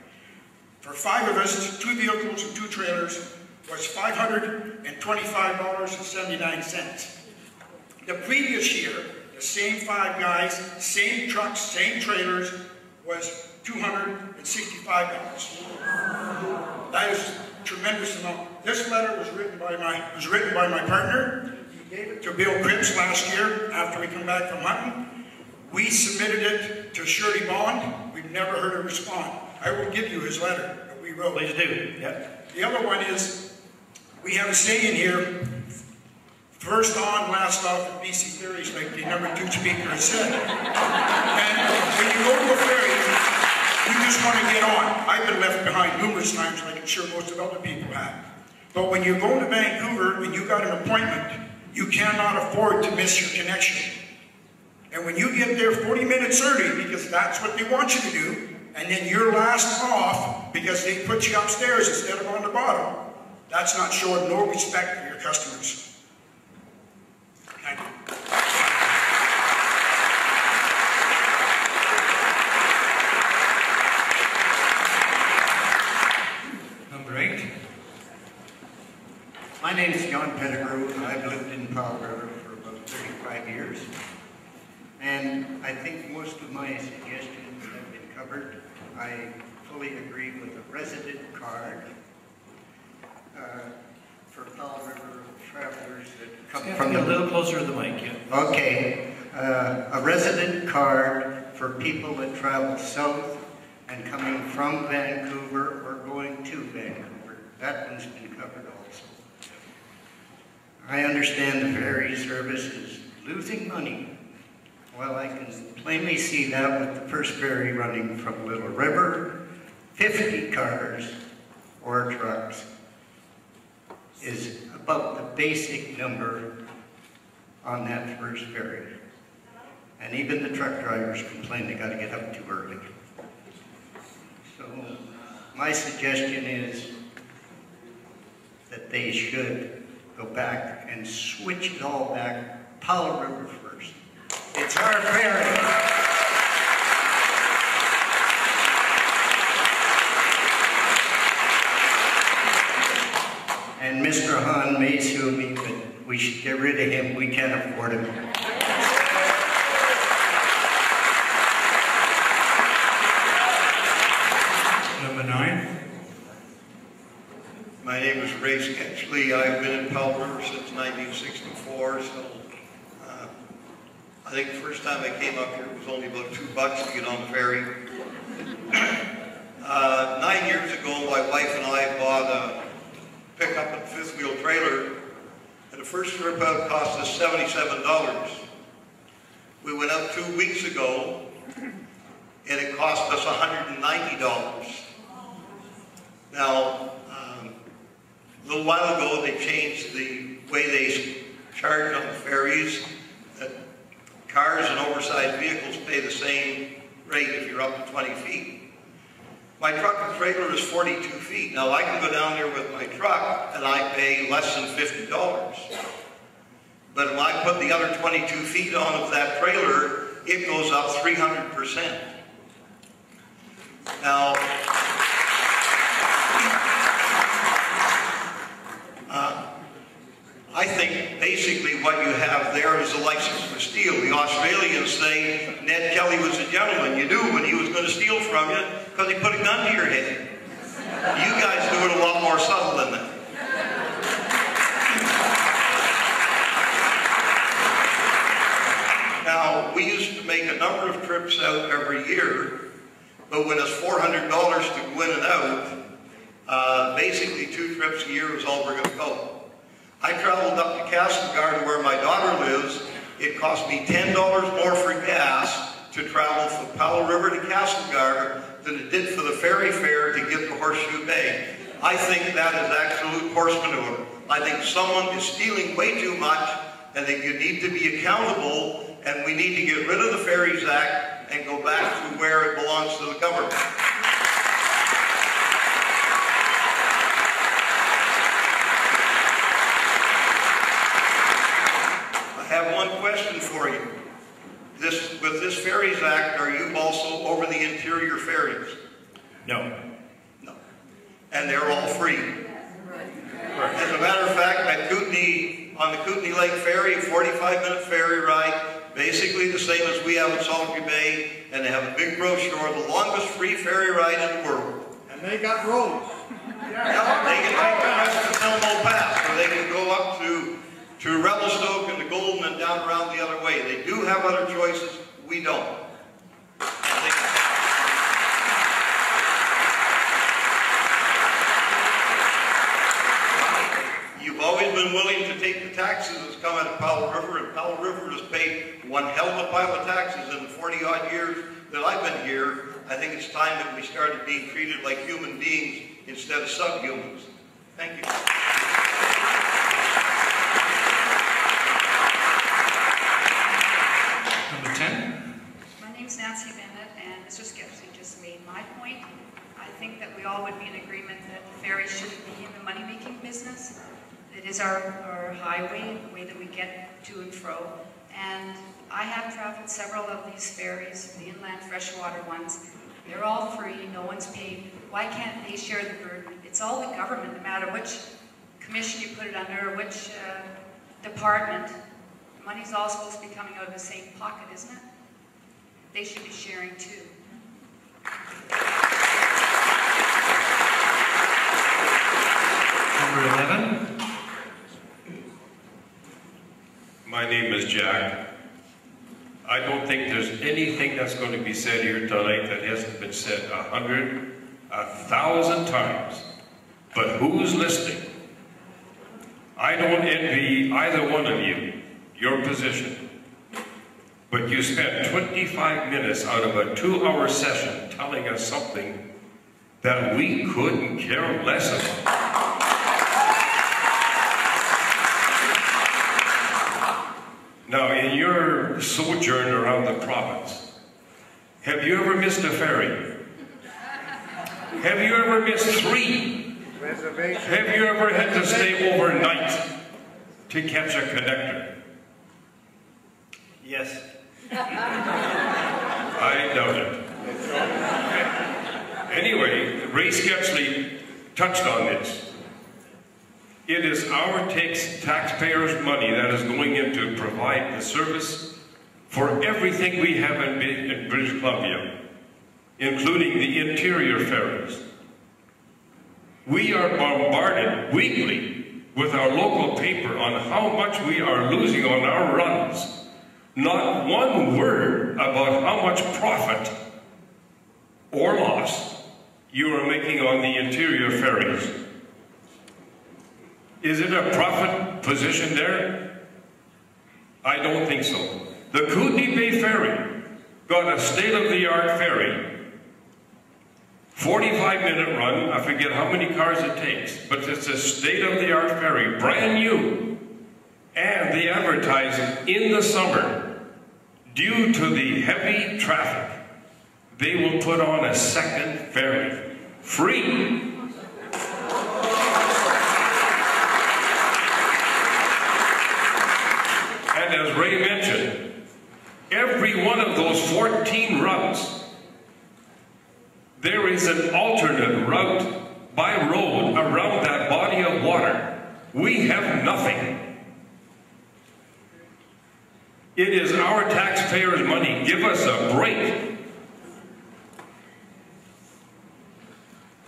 For 5 of us, 2 vehicles and 2 trailers, was $525.79. The previous year, the same 5 guys, same trucks, same trailers, was $265. That is a tremendous amount. This letter was written by my partner. He gave it to Bill Cripps last year after we come back from hunting. We submitted it to Shirley Bond. We've never heard her respond. I will give you his letter that we wrote. Please do. Yep. The other one is, we have a saying here, first on, last off at BC Ferries, like the number 2 speaker has said. And when you go to a ferry, you just want to get on. I've been left behind numerous times, like I'm sure most of other people have. But when you're going to Vancouver and you got an appointment, you cannot afford to miss your connection. And when you get there 40 minutes early, because that's what they want you to do, and then you're last off because they put you upstairs instead of on the bottom, that's not showing no respect for your customers. Thank you. Number 8. My name is John Pettigrew, and I've lived in Powell River for about 35 years. And I think most of my suggestions have been covered. I fully agree with the resident card for Powell River travelers that come from a little closer to the mic, yeah. Okay, a resident card for people that travel south and coming from Vancouver or going to Vancouver. That one's been covered also. I understand the ferry service is losing money. Well, I can plainly see that with the first ferry running from Little River. 50 cars or trucks is about the basic number on that first ferry. And even the truck drivers complain they got to get up too early. So my suggestion is that they should go back and switch it all back. Powell River first. It's our ferry. And Mr. Hahn may sue me, but we should get rid of him. We can't afford him. Number 9. My name is Ray Sketchley. I've been in Powell River since 1964, so I think the first time I came up here it was only about $2 to get on the ferry. 9 years ago, my wife and I bought a pickup and fifth wheel trailer, and the first trip out cost us $77. We went out 2 weeks ago, and it cost us $190. Now, a little while ago, they changed the way they charge on the ferries. Cars and oversized vehicles pay the same rate if you're up to 20 feet. My truck and trailer is 42 feet. Now, I can go down there with my truck, and I pay less than $50. But when I put the other 22 feet on of that trailer, it goes up 300%. Now, I think basically what you have there is a license to steal. The Australians say Ned Kelly was a gentleman. You knew when he was going to steal from you because he put a gun to your head. You guys do it a lot more subtle than that. Now, we used to make a number of trips out every year, but when it's $400 to go in and out, basically 2 trips a year is all we're going to go. I traveled up to Castlegar, where my daughter lives. It cost me $10 more for gas to travel from Powell River to Castlegar than it did for the ferry fare to get to Horseshoe Bay. I think that is absolute horse manure. I think someone is stealing way too much, and that you need to be accountable, and we need to get rid of the Ferries Act and go back to where it belongs to the government. I have one question for you. With this Ferries Act, are you also over the interior ferries? No. No. And they're all free. As a matter of fact, on the Kootenai Lake Ferry, a 45-minute ferry ride, basically the same as we have at Sultry Bay, and they have a big brochure, the longest free ferry ride in the world. And they got roads. Yeah, they can take the rest of the Elmo Pass, or they can go up to Revelstoke and the Golden and down around the other way. They do have other choices. We don't. You've always been willing to take the taxes that's come out of Powell River, and Powell River has paid one hell of a pile of taxes in the 40-odd years that I've been here. I think it's time that we started being treated like human beings instead of subhumans. Thank you. Number 10. My name's Nancy Bennett, and Mr. Skepsey just made my point. I think that we all would be in agreement that the ferries shouldn't be in the money-making business. It is our highway, the way that we get to and fro. And I have traveled several of these ferries, the inland freshwater ones. They're all free, no one's paid. Why can't they share the burden? It's all the government, no matter which commission you put it under, or which department. The money's all supposed to be coming out of the same pocket, isn't it? They should be sharing too. Number 11. My name is Jack. I don't think there's anything that's going to be said here tonight that hasn't been said 100, 1,000 times. But who's listening? I don't envy either one of you, your position. But you spent 25 minutes out of a 2-hour session telling us something that we couldn't care less about. Now, in your sojourn around the province, have you ever missed a ferry? Have you ever missed 3? Have you ever had to stay overnight to catch a connector? Yes. I doubt it. Anyway, Ray Sketchley touched on this. It is our taxpayers' money that is going in to provide the service for everything we have in British Columbia, including the interior ferries. We are bombarded weekly with our local paper on how much we are losing on our runs. Not one word about how much profit or loss you are making on the interior ferries. Is it a profit position there? I don't think so. The Kootenai Bay Ferry got a state-of-the-art ferry. 45-minute run, I forget how many cars it takes, but it's a state-of-the-art ferry, brand new. And they advertise in the summer, due to the heavy traffic, they will put on a second ferry, free. And as Ray mentioned, every one of those 14 routes, there is an alternate route by road around that body of water. We have nothing. It is our taxpayers' money. Give us a break.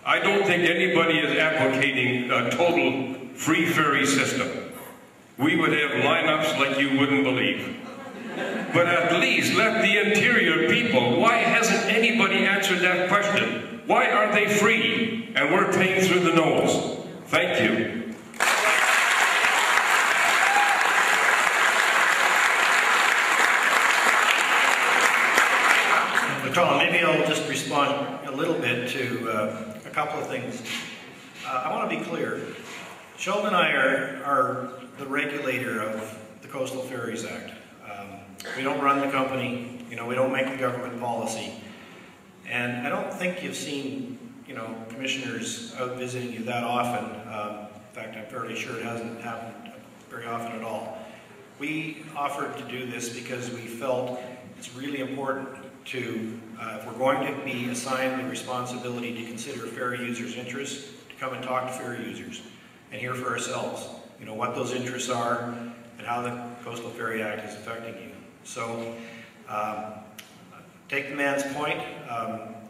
I don't think anybody is advocating a total free ferry system. We would have lineups like you wouldn't believe. But at least let the interior people, why hasn't anybody answered that question? Why aren't they free and we're paying through the nose? Thank you. Colin, maybe I'll just respond a little bit to a couple of things. I want to be clear. Sheldon and I are the regulator of the Coastal Ferries Act. We don't run the company, we don't make the government policy. And I don't think you've seen, commissioners out visiting you that often. In fact, I'm fairly sure it hasn't happened very often at all. We offered to do this because we felt it's really important to, if we're going to be assigned the responsibility to consider ferry users' interests, to come and talk to ferry users and hear for ourselves, what those interests are and how the Coastal Ferry Act is affecting you. So, take the man's point.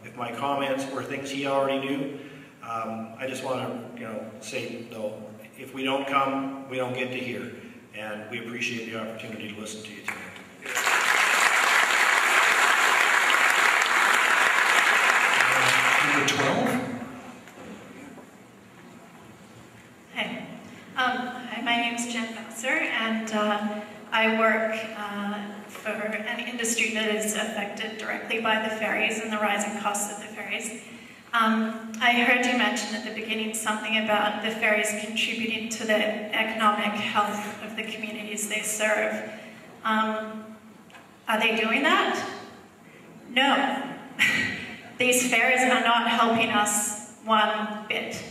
If my comments were things he already knew, I just want to, say, though, if we don't come, we don't get to hear. And we appreciate the opportunity to listen to you today. Number 12. Hi. Hi, my name is Jen Vassar, and I work for an industry that is affected directly by the ferries and the rising costs of the ferries. I heard you mention at the beginning something about the ferries contributing to the economic health of the communities they serve. Are they doing that? No. These ferries are not helping us one bit.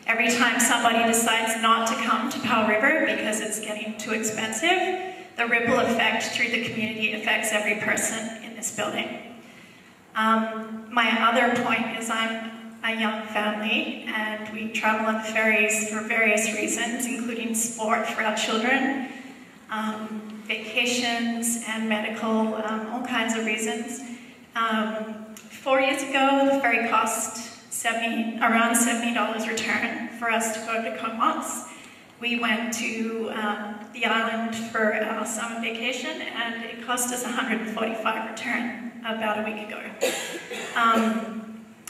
Every time somebody decides not to come to Powell River because it's getting too expensive, the ripple effect through the community affects every person in this building. My other point is I'm a young family and we travel on the ferries for various reasons, including sport for our children, vacations and medical, all kinds of reasons. 4 years ago, the ferry cost around $70 return for us to go to Comox. We went to the island for our summer vacation and it cost us $145 return about a week ago.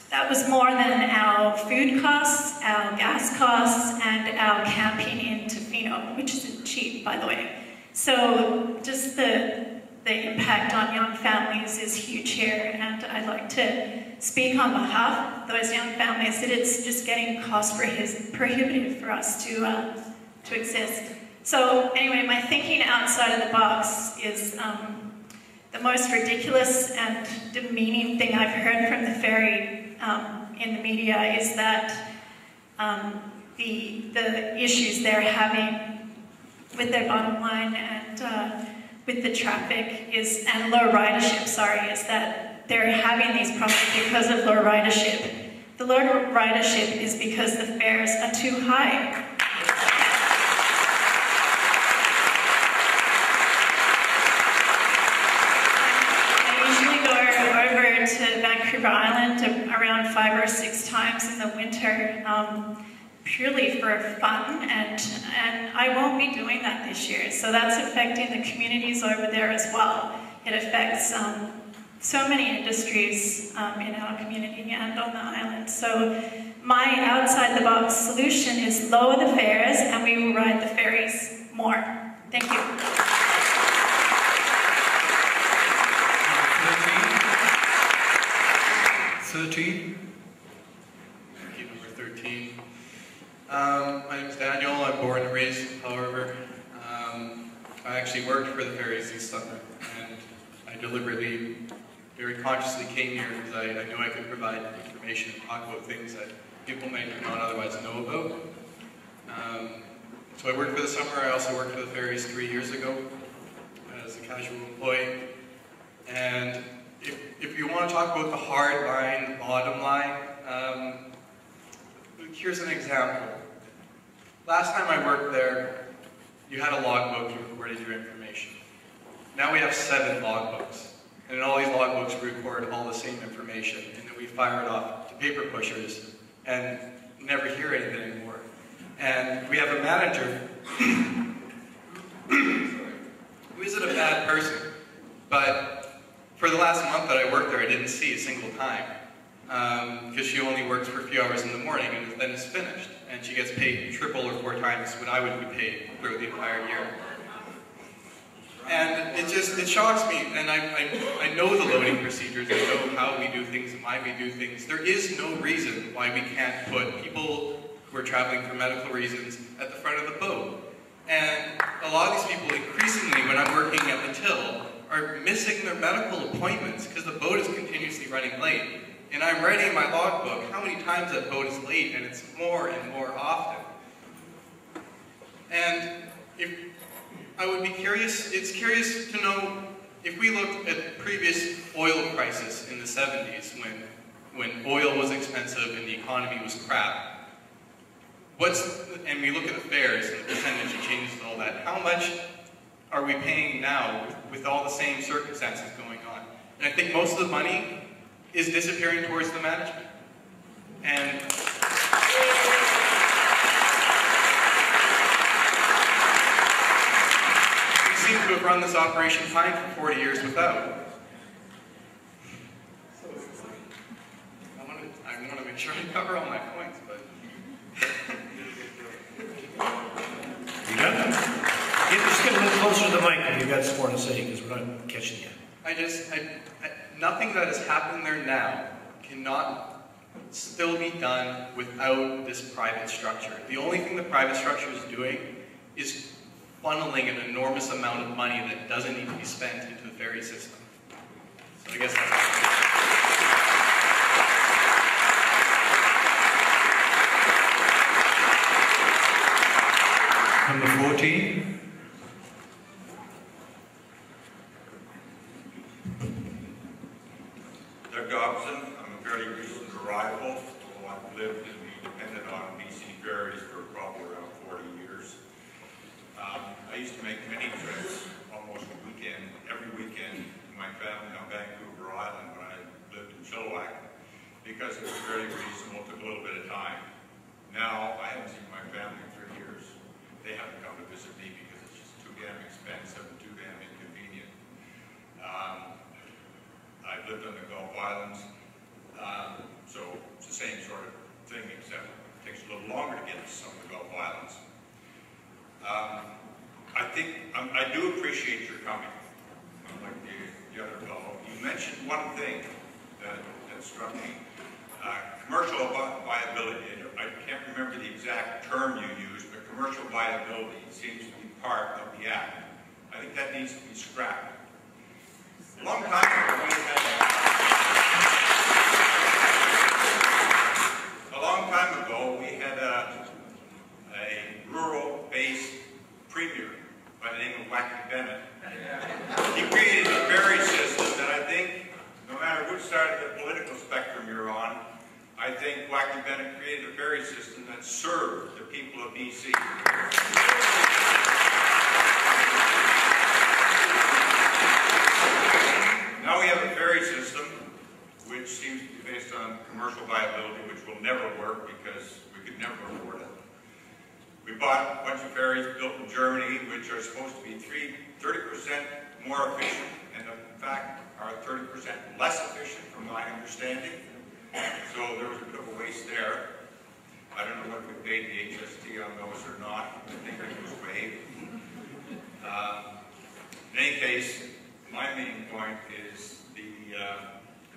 That was more than our food costs, our gas costs, and our camping in Tofino, which isn't cheap, by the way. So just the impact on young families is huge here, and I'd like to speak on behalf of those young families that it's just getting cost prohibitive for us to exist. So anyway, my thinking outside of the box is the most ridiculous and demeaning thing I've heard from the ferry in the media is that the issues they're having with their bottom line and with the traffic and low ridership, is that they're having these problems because of low ridership. The low ridership is because the fares are too high. I usually go over to to Vancouver Island around 5 or 6 times in the winter, purely for fun, and I won't be doing that this year. So that's affecting the communities over there as well. It affects so many industries in our community and on the island. So my outside-the-box solution is lower the fares, and we will ride the ferries more. Thank you. 13. Thank you, number 13. My name is Daniel. I'm born and raised in Powell River. I actually worked for the ferries this summer, and I deliberately, very consciously came here because I knew I could provide information and talk about things that people might not otherwise know about. So I worked for the summer. I also worked for the ferries 3 years ago as a casual employee. And if you want to talk about the hard line, the bottom line, here's an example. Last time I worked there, you had a logbook, you recorded your information. Now we have 7 logbooks. And in all these logbooks, we record all the same information, and then we fire it off to paper pushers and never hear anything anymore. And we have a manager who isn't a bad person, but for the last month that I worked there, I didn't see a single time, because she only works for a few hours in the morning and then it's finished. And she gets paid triple or 4 times what I would be paid throughout the entire year. And it shocks me, and I know the loading procedures, I know how we do things and why we do things. There is no reason why we can't put people who are traveling for medical reasons at the front of the boat. And a lot of these people, increasingly, when I'm working at the till, are missing their medical appointments because the boat is continuously running late. And I'm writing in my logbook how many times that boat is late, and it's more and more often. And I would be curious, it's curious to know if we look at previous oil crisis in the 70s when oil was expensive and the economy was crap. And we look at the fares and the percentage of changes and all that, how much are we paying now with all the same circumstances going on? And I think most of the money is disappearing towards the management. And we seem to have run this operation fine for 40 years without. So I want to make sure I cover all my points, but... You done? Just get a little closer to the mic if you've got some more to say, because we're not catching you. Nothing that is happening there now cannot still be done without this private structure. The only thing the private structure is doing is funneling an enormous amount of money that doesn't need to be spent into the ferry system. So I guess that's Number 14. I'm a very recent arrival, although I've lived and been dependent on BC ferries for probably around 40 years. I used to make many trips, almost every weekend, to my family on Vancouver Island when I lived in Chilliwack, because it was very reasonable, took a little bit of time. Now, I haven't seen my family in 3 years. They haven't come to visit me because it's just too damn expensive and too damn inconvenient. I've lived on the Gulf Islands, so it's the same sort of thing, except it takes a little longer to get to some of the Gulf Islands. I do appreciate your coming, unlike the other fellow. You mentioned one thing that struck me. Commercial viability. I can't remember the exact term you used, but commercial viability seems to be part of the act. I think that needs to be scrapped. A long time ago, we had a rural-based premier by the name of Wacky Bennett. He created a ferry system that I think, no matter which side of the political spectrum you're on, I think Wacky Bennett created a ferry system that served the people of BC. Now we have a ferry system which commercial viability, which will never work because we could never afford it. We bought a bunch of ferries built in Germany, which are supposed to be 30% more efficient, and in fact are 30% less efficient from my understanding. So there was a bit of a waste there. I don't know whether we paid the HST on those or not. I think it was waived. In any case, my main point is the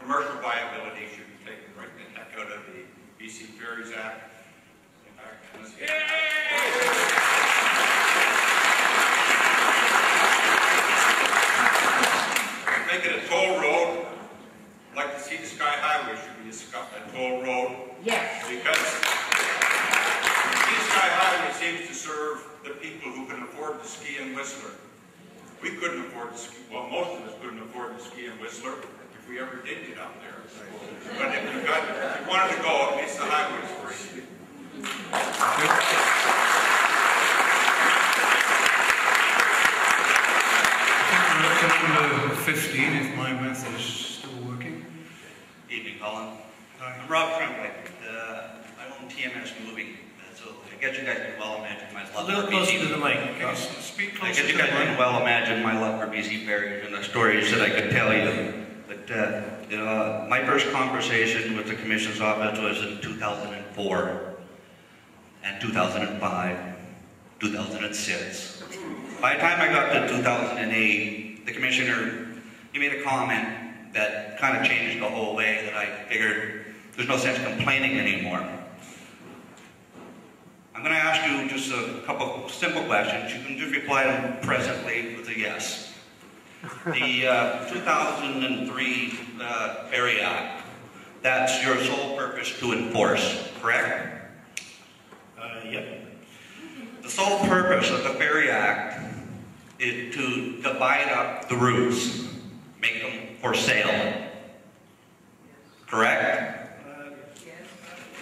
commercial viability should be taken right the heck out of the BC Ferries Act. In fact, make it a toll road. I'd like to see the Sky Highway should be a toll road. Yes. Because the Sky Highway seems to serve the people who can afford to ski in Whistler. We couldn't afford to ski, well, most of us couldn't afford to ski in Whistler if we ever did get out there. But if you wanted to go, at least the highway's free. Number 15, if my math is still working. Evening, Colin. Hi. I'm Rob Tremblay. I own TMS Moving. So I guess you guys can well imagine my love for BC. A little closer to the mic. Speak closer. I guess you guys can well imagine my love for BC Ferries and the stories that I could tell you. But my first conversation with the Commission's office was in 2004 and 2005, 2006. By the time I got to 2008, the Commissioner, he made a comment that kind of changed the whole way that I figured there's no sense complaining anymore. I'm going to ask you just a couple simple questions. You can just reply to them presently with a yes. The 2003 Ferry Act, that's your sole purpose to enforce, correct? Yep. The sole purpose of the Ferry Act is to divide up the routes, make them for sale, correct?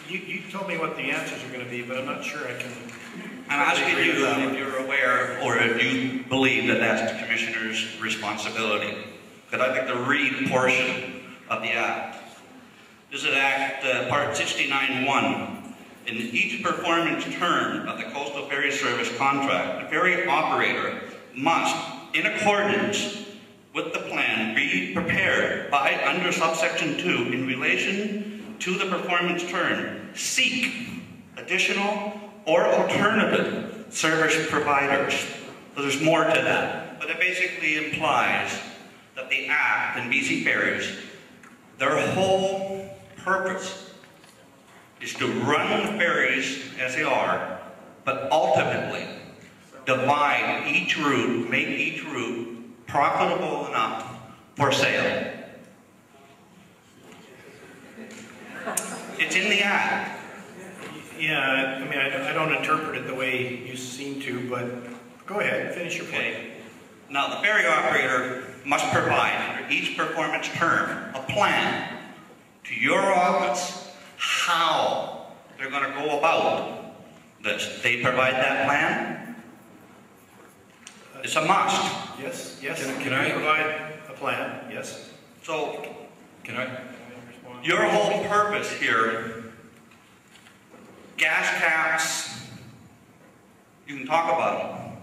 You told me what the answers are going to be, but I'm not sure I can... I'm asking you if you're aware or if you believe that that's the Commissioner's responsibility. Because I'd like to read a portion of the Act. This is Act Part 69.1. In each performance term of the Coastal Ferry Service contract, the ferry operator must, in accordance with the plan, be prepared by under subsection 2 in relation to the performance term, seek additional or alternative service providers. So there's more to that. But it basically implies that the Act and BC Ferries, their whole purpose is to run the ferries as they are, but ultimately divide each route, make each route profitable enough for sale. It's in the Act. Yeah, I mean, I don't interpret it the way you seem to, but go ahead, finish your point. Now, the ferry operator must provide, under each performance term, a plan to your office how they're going to go about this. They provide that plan? It's a must. Yes, yes. Can I provide a plan? Yes. So, can I respond? Your whole purpose here, gas caps, you can talk about them,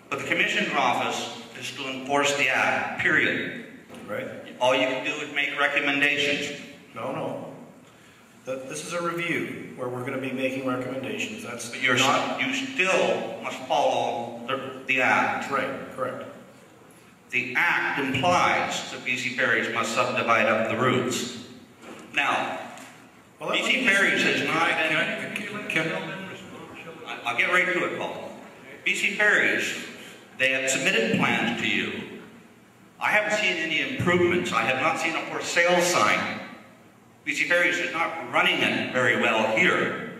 but the Commissioner's office is to enforce the Act, period. Right. All you can do is make recommendations. No. This is a review where we're going to be making recommendations. That's but you still must follow the Act. Right, correct. The Act implies that BC Ferries must subdivide up the routes. Now, BC Ferries has not I'll get right to it, Paul. BC Ferries, they have submitted plans to you. I haven't seen any improvements. I have not seen a for sale sign. BC Ferries is not running it very well here.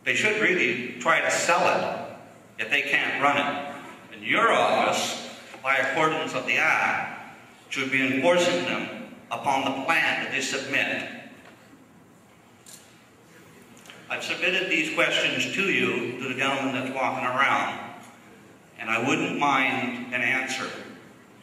They should really try to sell it if they can't run it. And your office, by accordance of the Act, should be enforcing them upon the plan that they submit. I've submitted these questions to you, to the gentleman that's walking around, and I wouldn't mind an answer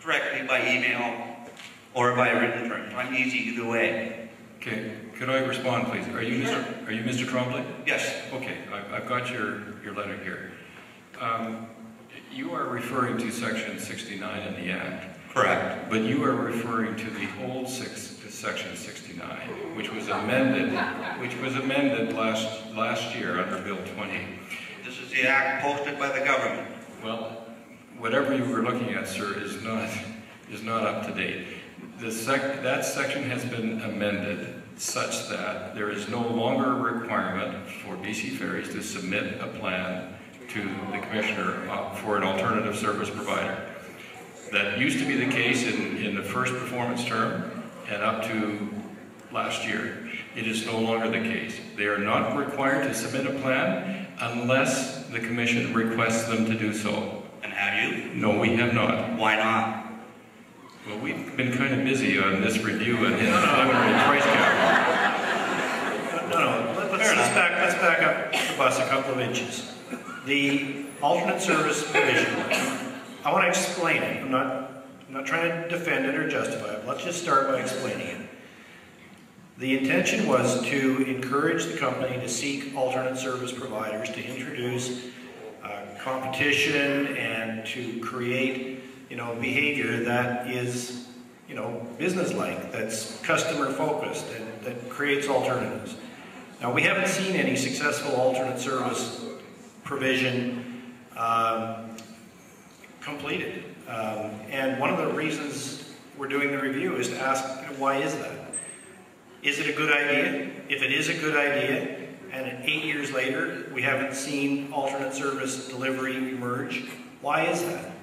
directly by email or by written terms. I'm easy either way. Okay. Could I respond, please? Are you Mr. Trombley? Yes. Okay, I've got your letter here. You are referring to Section 69 in the Act. Correct. But you are referring to the old Section 69, which was amended last year under Bill 20. This is the Act posted by the government. Well, whatever you were looking at, sir, is not up to date. That section has been amended such that there is no longer a requirement for BC Ferries to submit a plan to the Commissioner for an alternative service provider. That used to be the case in the first performance term and up to last year. It is no longer the case. They are not required to submit a plan unless the Commission requests them to do so. And have you? No, we have not. Why not? Well, we've been kind of busy on this review and preliminary price cap. Let's back up the bus a couple of inches. The alternate service provision, I want to explain it. I'm not trying to defend it or justify it. Let's just start by explaining it. The intention was to encourage the company to seek alternate service providers, to introduce competition and to create, behavior that is, business-like, that's customer-focused, and that creates alternatives. Now, we haven't seen any successful alternate service provision completed. And one of the reasons we're doing the review is to ask, why is that? Is it a good idea? If it is a good idea, and 8 years later, we haven't seen alternate service delivery emerge, why is that?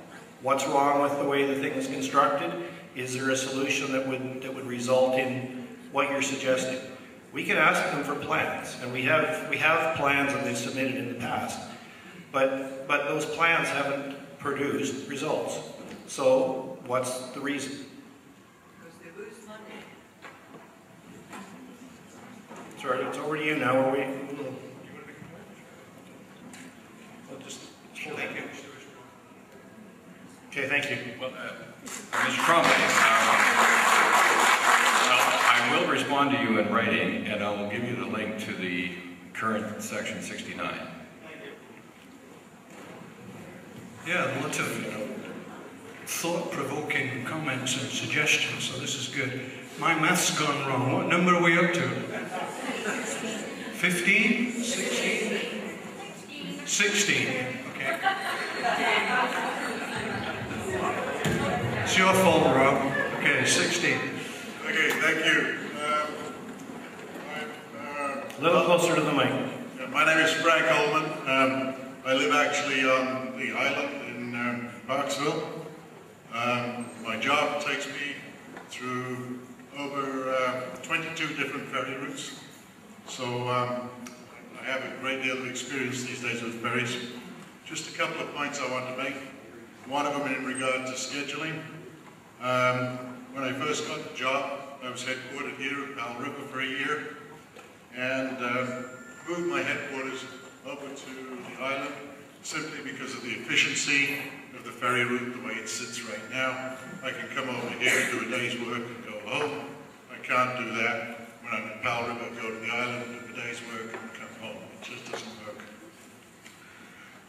What's wrong with the way the thing is constructed? Is there a solution that would result in what you're suggesting? We can ask them for plans, and we have plans that they've submitted in the past, but those plans haven't produced results. So what's the reason? Because they lose money. Sorry, it's over to you now. Thank you. Okay, thank you. Well, Mr. Trombley, I will respond to you in writing, and I will give you the link to the current Section 69. Yeah, lots of thought-provoking comments and suggestions, so this is good. My math's gone wrong. What number are we up to? 15? 16? 16. Okay. It's your fault, Rob. Okay, 16. Okay, thank you. A little closer to the mic. My name is Frank Ullman. I live actually on the island in Parksville. My job takes me through over 22 different ferry routes. So I have a great deal of experience these days with ferries. Just a couple of points I want to make. One of them in regard to scheduling. When I first got the job, I was headquartered here at Powell River for a year, and moved my headquarters over to the island simply because of the efficiency of the ferry route, the way it sits right now. I can come over here, do a day's work, and go home. I can't do that when I'm in Powell River, go to the island, do the day's work, and come home. It just doesn't work.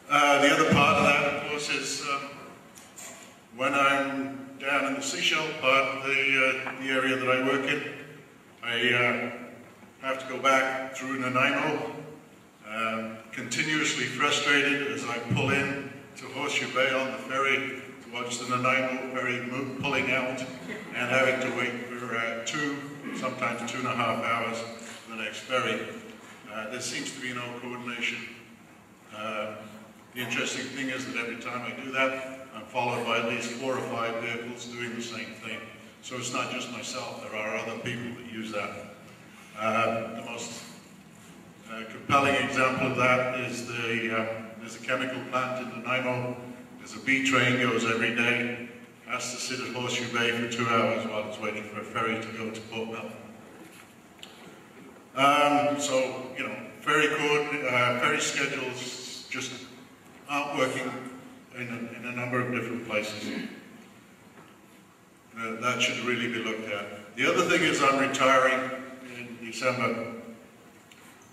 The other part of that, of course, is when I'm down in the seashell part of the area that I work in, I have to go back through Nanaimo, continuously frustrated as I pull in to Horseshoe Bay on the ferry to watch the Nanaimo ferry pulling out and having to wait for 2, sometimes 2.5 hours for the next ferry. There seems to be no coordination. The interesting thing is that every time I do that, I'm followed by at least 4 or 5 vehicles doing the same thing. So it's not just myself, there are other people that use that. The most compelling example of that is there's a chemical plant in Nanaimo. There's a B train goes every day, has to sit at Horseshoe Bay for 2 hours while it's waiting for a ferry to go to Port Melbourne. So, ferry schedules just aren't working in a number of different places. That should really be looked at. The other thing is I'm retiring in December.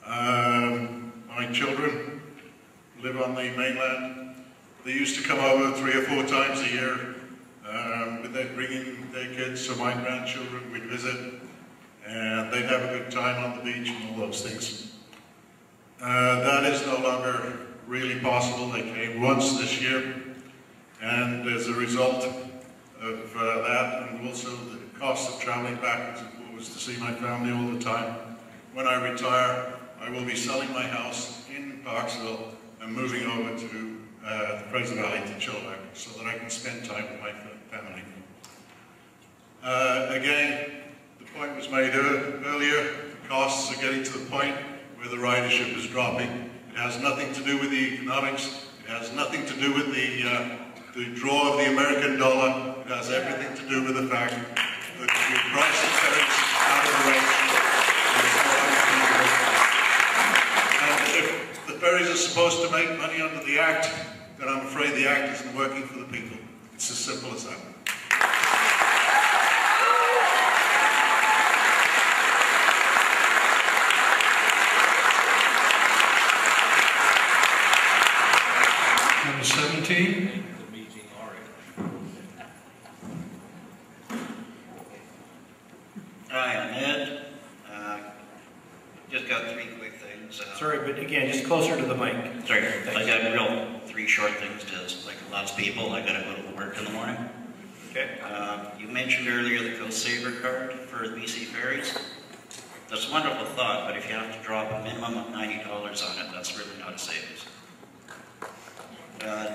My children live on the mainland. They used to come over 3 or 4 times a year, bringing their kids, so my grandchildren would visit, and they'd have a good time on the beach and all those things. That is no longer really possible. They came once this year, and as a result of that, and also the cost of traveling backwards and forwards to see my family all the time, when I retire, I will be selling my house in Parksville and moving over to the Fraser Valley to Chilliwack so that I can spend time with my family. Again, the point was made earlier, the costs are getting to the point where the ridership is dropping. It has nothing to do with the economics, it has nothing to do with the draw of the American dollar, it has everything to do with the fact that the price of ferries out of the race is and if the ferries are supposed to make money under the Act, then I'm afraid the Act isn't working for the people. It's as simple as that. Number 17. Hi, I'm Ed. Just got 3 quick things. Sorry, but again, just closer to the mic. Sorry, I got 3 short things to, like lots of people, I gotta go to work in the morning. Okay. You mentioned earlier the Coast Saver card for the BC Ferries. That's a wonderful thought, but if you have to drop a minimum of $90 on it, that's really not a savings.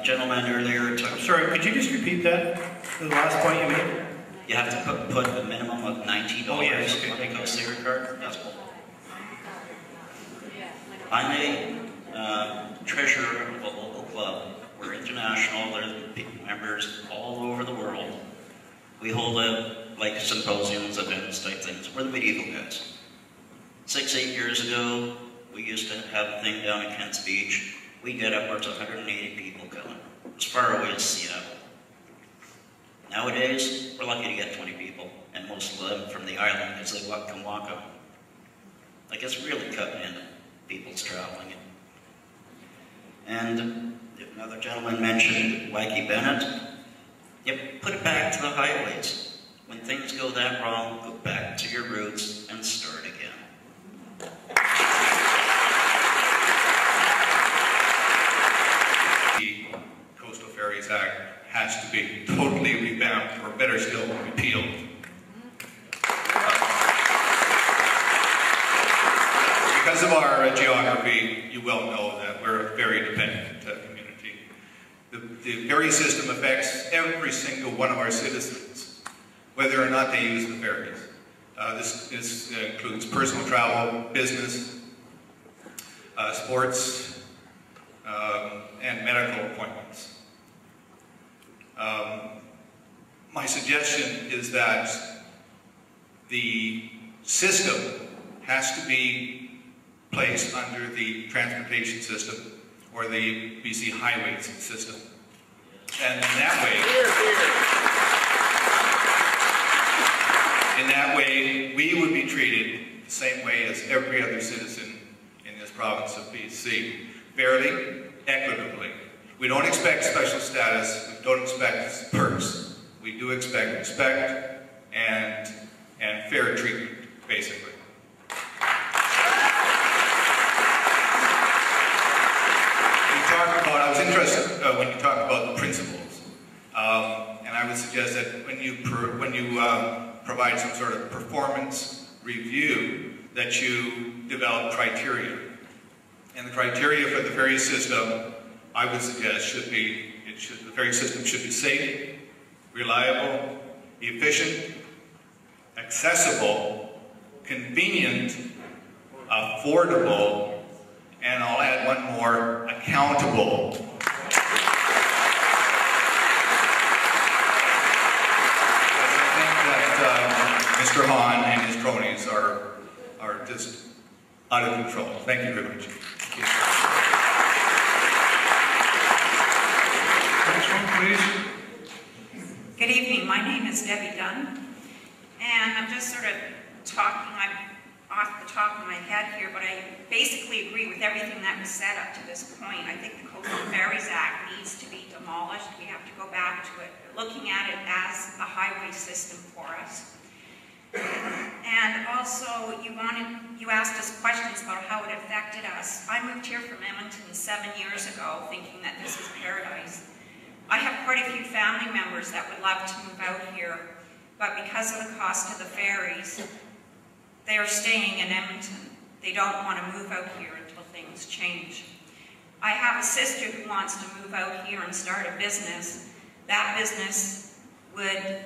Gentleman earlier took... Sorry, could you just repeat that? The last point you made? You have to put a minimum of $90 on the Coast Saver card. That's cool. I'm a treasurer of a local club. We're international. There's members all over the world. We hold like symposiums, events, type things. We're the medieval guys. 6, 8 years ago, we used to have a thing down at Kent's Beach. We get upwards of 180 people coming, as far away as Seattle. Nowadays, we're lucky to get 20 people, and most of them from the island because they can walk on. Like, it's really cutting into people's traveling. And another gentleman mentioned Wacky Bennett. Yep, put it back to the highways. When things go that wrong, go back to your roots and start again. The Coastal Ferries Act has to be totally revamped, or better still, repealed. Because of our geography, you well know that we're a very dependent community. The ferry system affects every single one of our citizens, whether or not they use the ferries. This includes personal travel, business, sports, and medical appointments. My suggestion is that the system has to be placed under the transportation system or the BC highways system. And in that way, we would be treated the same way as every other citizen in this province of BC, fairly, equitably. We don't expect special status, we don't expect perks. We do expect respect and fair treatment, basically. I was interested when you talked about the principles, and I would suggest that when you provide some sort of performance review, that you develop criteria. And the criteria for the ferry system, I would suggest, the ferry system should be safe, reliable, efficient, accessible, convenient, affordable, and I'll add one more, accountable. Because I think that Mr. Hahn and his cronies are just out of control. Thank you very much. Next one, please. Good evening. My name is Debbie Dunn, and I'm just sort of talking. off the top of my head here, but I basically agree with everything that was said up to this point. I think the Coastal Ferries Act needs to be demolished. We have to go back to it, looking at it as a highway system for us. And also, you asked us questions about how it affected us. I moved here from Edmonton 7 years ago, thinking that this was paradise. I have quite a few family members that would love to move out here, but because of the cost of the ferries, they are staying in Edmonton. They don't want to move out here until things change. I have a sister who wants to move out here and start a business. That business would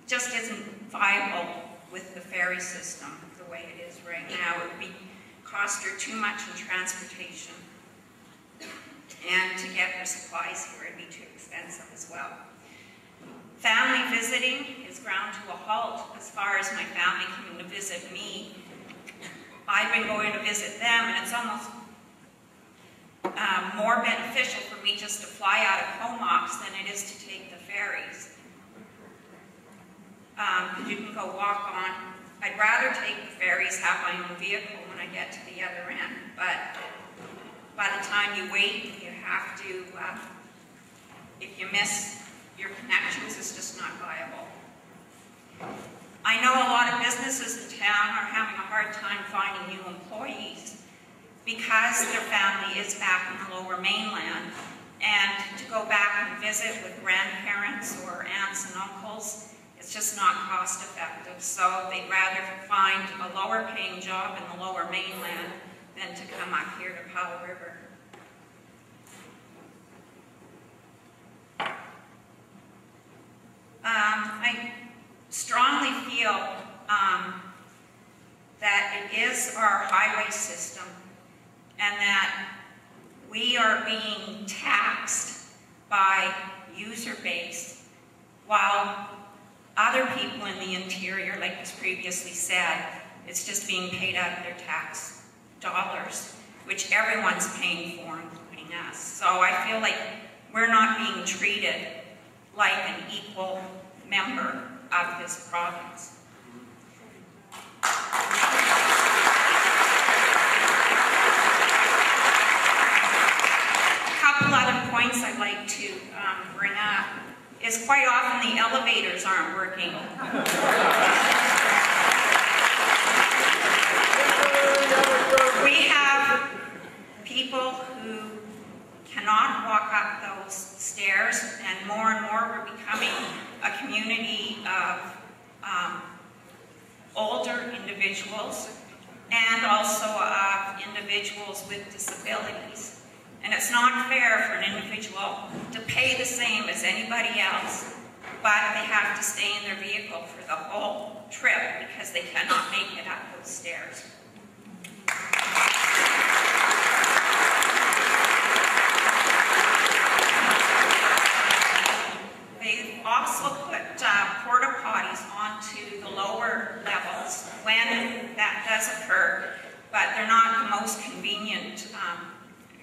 just isn't viable with the ferry system the way it is right now. It would cost her too much in transportation. And to get her supplies here, it'd be too expensive as well. Family visiting is ground to a halt as far as my family coming to visit me. I've been going to visit them, and it's almost more beneficial for me just to fly out of Comox than it is to take the ferries. Because you can go walk on. I'd rather take the ferries, have my own vehicle when I get to the other end, but by the time you wait, you have to, if you miss your connections, it's just not viable. I know a lot of businesses in town are having a hard time finding new employees because their family is back in the Lower Mainland, and to go back and visit with grandparents or aunts and uncles, it's just not cost effective. So they'd rather find a lower paying job in the Lower Mainland than to come up here to Powell River. I strongly feel that it is our highway system and that we are being taxed by user base while other people in the interior, like was previously said, it's just being paid out of their tax dollars, which everyone's paying for, including us. So I feel like we're not being treated like an equal member of this province. A couple other points I'd like to bring up is quite often the elevators aren't working. We have people who cannot walk up those stairs, and more we're becoming a community of older individuals and also of individuals with disabilities. And it's not fair for an individual to pay the same as anybody else, but they have to stay in their vehicle for the whole trip because they cannot make it up those stairs. They've also put porta potties onto the lower levels when that does occur, but they're not the most convenient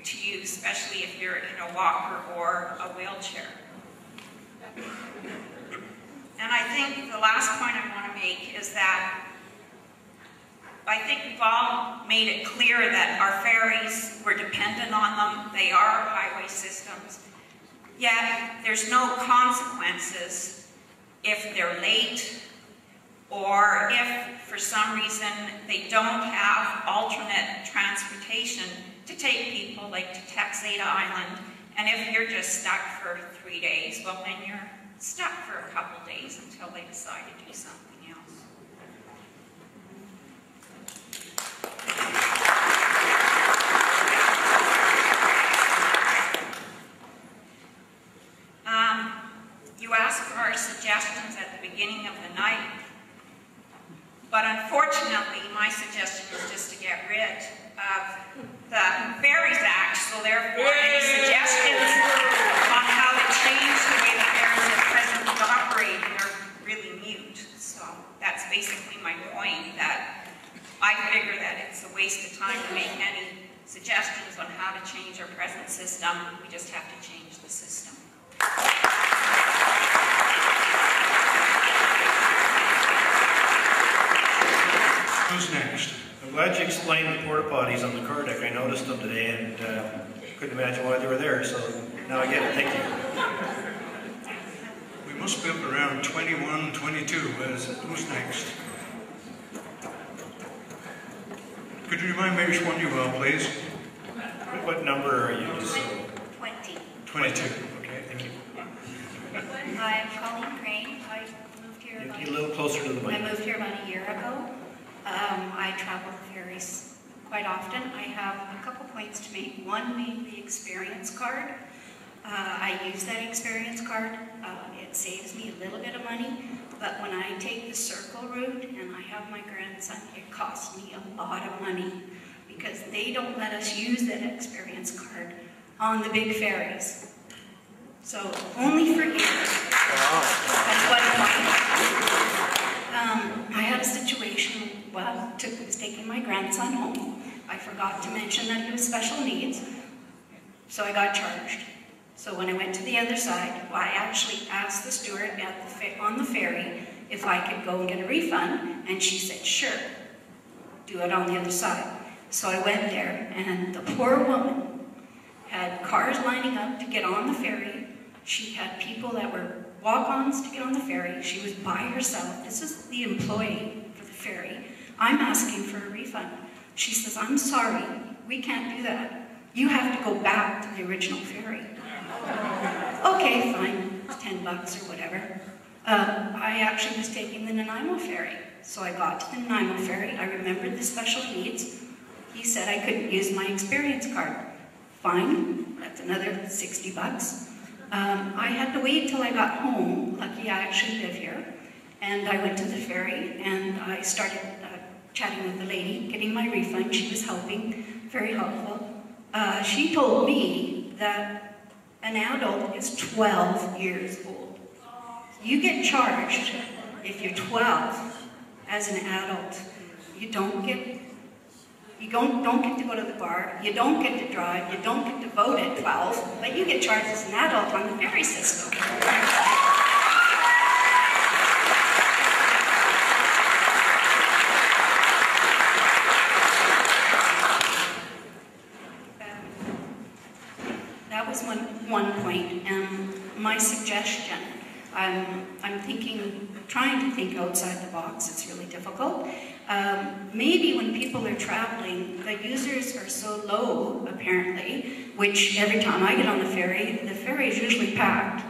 to use, especially if you're in a walker or a wheelchair. And I think the last point I want to make is that I think we've all made it clear that our ferries, we're dependent on them. They are highway systems. Yet there's no consequences if they're late or if for some reason they don't have alternate transportation to take people like to Texada Island. And if you're just stuck for 3 days, well then you're stuck for a couple days until they decide to do something else. You asked for our suggestions at the beginning of the night, but unfortunately my suggestion is just to get rid of the Ferries Act, so therefore any suggestions on how to change the way the ferries are presently operating are really mute. So that's basically my point, that I figure that it's a waste of time to make any suggestions on how to change our present system. We just have to change the system. Who's next? I'm glad you explained the porta potties on the car deck. I noticed them today and couldn't imagine why they were there, so now I get it. Thank you. We must be up around 21, 22. Who's next? Could you remind me which one you are, please? What number are you? 20. 22. Okay, thank you. I'm Colleen Crane. I moved here Get a little closer to the mic. I moved here about a year ago. I travel the ferries quite often. I have a couple points to make. One being the experience card. I use that experience card. It saves me a little bit of money, but when I take the circle route and I have my grandson, it costs me a lot of money because they don't let us use that experience card on the big ferries. So only for here. That's what I had a situation while I was taking my grandson home. I forgot to mention that he was special needs, so I got charged. So when I went to the other side, I actually asked the steward on the ferry if I could go and get a refund, and she said, sure, do it on the other side. So I went there, and the poor woman had cars lining up to get on the ferry. She had people that were walk-ons to get on the ferry. She was by herself. This is the employee for the ferry. I'm asking for a refund. She says, I'm sorry, we can't do that. You have to go back to the original ferry. Okay, fine, it's $10 or whatever. I actually was taking the Nanaimo ferry. So I got to the Nanaimo ferry. I remembered the special needs. He said I couldn't use my experience card. Fine, that's another $60. I had to wait till I got home. Lucky I actually live here. And I went to the ferry and I started chatting with the lady, getting my refund. She was helping, very helpful. She told me that an adult is 12 years old. You get charged if you're 12 as an adult. You don't get to go to the bar, you don't get to drive, you don't get to vote at 12, but you get charged as an adult on the ferry system. That was one point. My suggestion, I'm trying to think outside the box. It's really difficult. Maybe when people are traveling, the users are so low, apparently, which every time I get on the ferry is usually packed.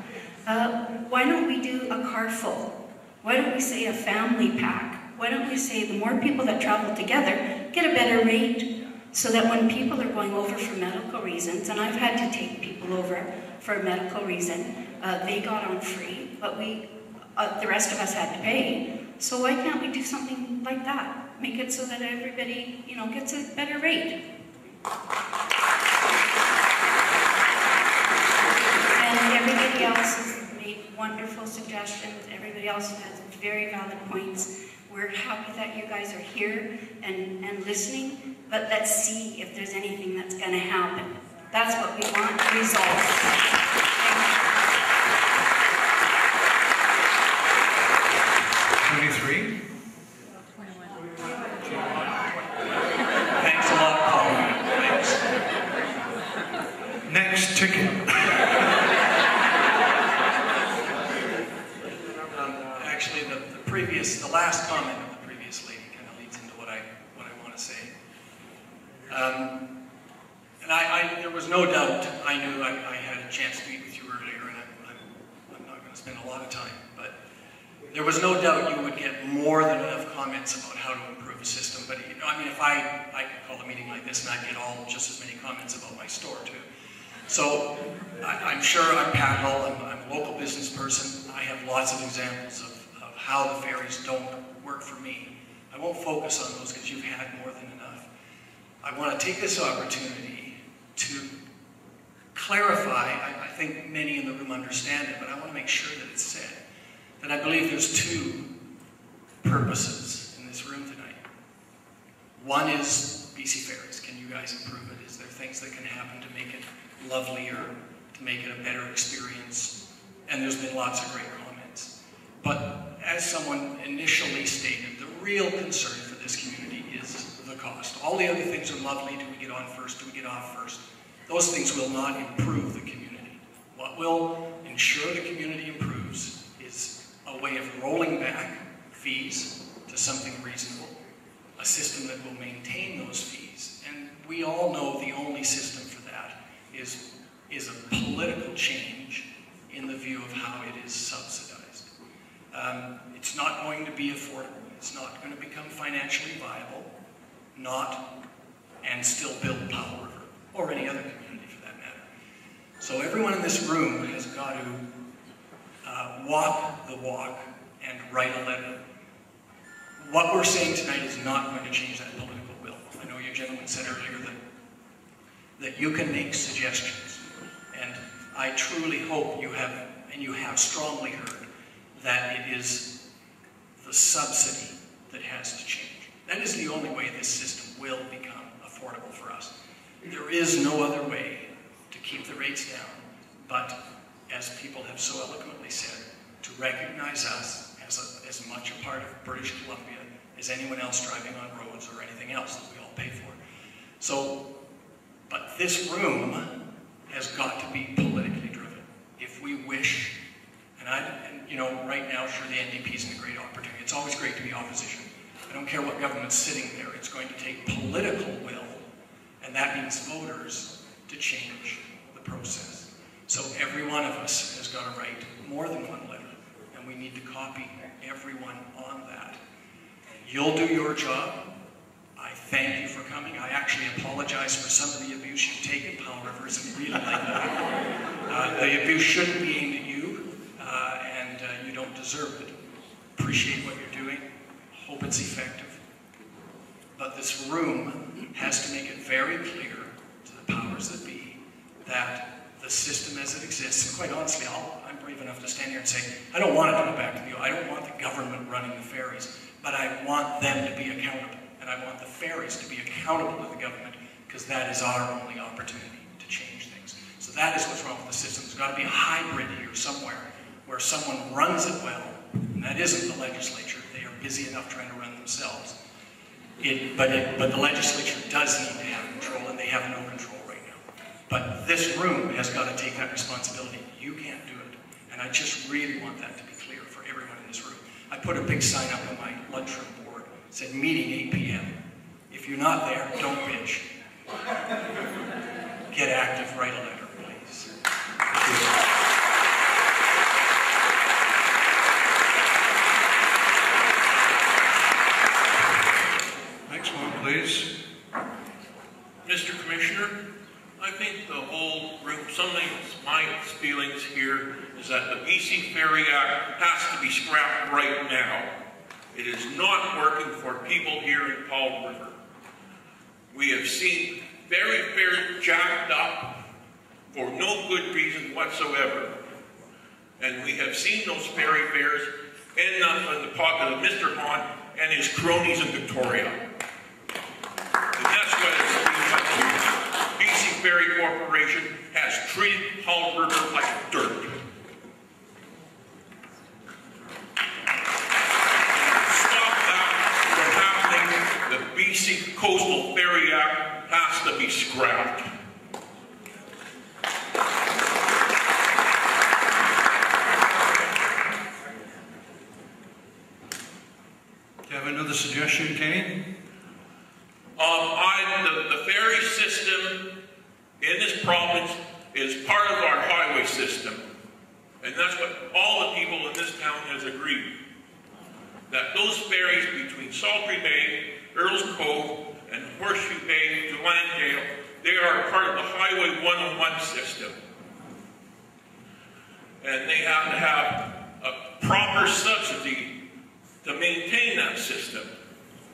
Why don't we do a car full? Why don't we say a family pack? Why don't we say the more people that travel together get a better rate? So that when people are going over for medical reasons, and I've had to take people over for a medical reason, they got on free, but the rest of us had to pay. So why can't we do something like that? Make it so that everybody, gets a better rate. And everybody else has made wonderful suggestions. Everybody else has very valid points. We're happy that you guys are here and listening, but let's see if there's anything that's going to happen. That's what we want, results. Thanks a lot, Paul. Thanks. Next ticket. Actually, the last comment of the previous lady kind of leads into what I want to say. And there was no doubt, I knew I had a chance to meet with you earlier, and I'm not going to spend a lot of time, but there was no doubt you would get more than enough comments about how to improve the system. But if I could call a meeting like this, and I'd get just as many comments about my store too. So I'm sure I'm Pat Hull, I'm a local business person. I have lots of examples of how the ferries don't work for me. I won't focus on those because you've had more than enough. I want to take this opportunity to clarify. I think many in the room understand it, but I want to make sure that it's said. That I believe there's two purposes in this room tonight. One is BC Ferries. Can you guys improve it? Is there things that can happen to make it lovelier, to make it a better experience? And there's been lots of great comments. But as someone initially stated, the real concern for this community All the other things are lovely. Do we get on first? Do we get off first? Those things will not improve the community. What will ensure the community improves is a way of rolling back fees to something reasonable, a system that will maintain those fees. And we all know the only system for that is a political change in the view of how it is subsidized. It's not going to be affordable. It's not going to become financially viable, and still build Powell River, or any other community for that matter. So everyone in this room has got to walk the walk and write a letter. What we're saying tonight is not going to change that political will. I know you gentlemen said earlier that you can make suggestions, and I truly hope you have, and you have strongly heard, that it is the subsidy that has to change. That is the only way this system will become affordable for us. There is no other way to keep the rates down, but, as people have so eloquently said, to recognize us as much a part of British Columbia as anyone else driving on roads or anything else that we all pay for. So, but this room has got to be politically driven. If we wish, and you know, right now, sure, the NDP is in a great opportunity. It's always great to be opposition. I don't care what government's sitting there. It's going to take political will, and that means voters, to change the process. So every one of us has got to write more than one letter, and we need to copy everyone on that. You'll do your job. I thank you for coming. I actually apologize for some of the abuse you've taken. Powell River isn't really like that. The abuse shouldn't be aimed at you, and you don't deserve it. Appreciate what you're doing. Hope it's effective. But this room has to make it very clear to the powers that be that the system as it exists, and quite honestly, I'm brave enough to stand here and say, I don't want it to go back to I don't want the government running the ferries, but I want them to be accountable. And I want the ferries to be accountable to the government, because that is our only opportunity to change things. So that is what's wrong with the system. There's got to be a hybrid here somewhere where someone runs it well, and that isn't the legislature. They are busy enough trying to run themselves. But the legislature does need to have control, and they have no control right now. But this room has got to take that responsibility. You can't do it. And I just really want that to be clear for everyone in this room. I put a big sign up on my lunchroom board. It said, meeting 8 p.m. If you're not there, don't bitch. Get active, write a letter, please. Next one, please. Mr. Commissioner, I think the whole room, some of my feelings here is that the BC Ferry Act has to be scrapped right now. It is not working for people here in Powell River. We have seen ferry fares jacked up for no good reason whatsoever. And we have seen those ferry fares end up in the pocket of Mr. Hahn and his cronies in Victoria. And that's what it's been like here. BC Ferry Corporation has treated Powell River like dirt. The BC Coastal Ferry Act has to be scrapped. Do you have another suggestion, Kenny? The ferry system in this province is part of our highway system. And that's what all the people in this town has agreed. That those ferries between Sultry Bay, Earls Cove, and Horseshoe Bay to Landale, they are part of the Highway 101 system. And they have to have a proper subsidy to maintain that system,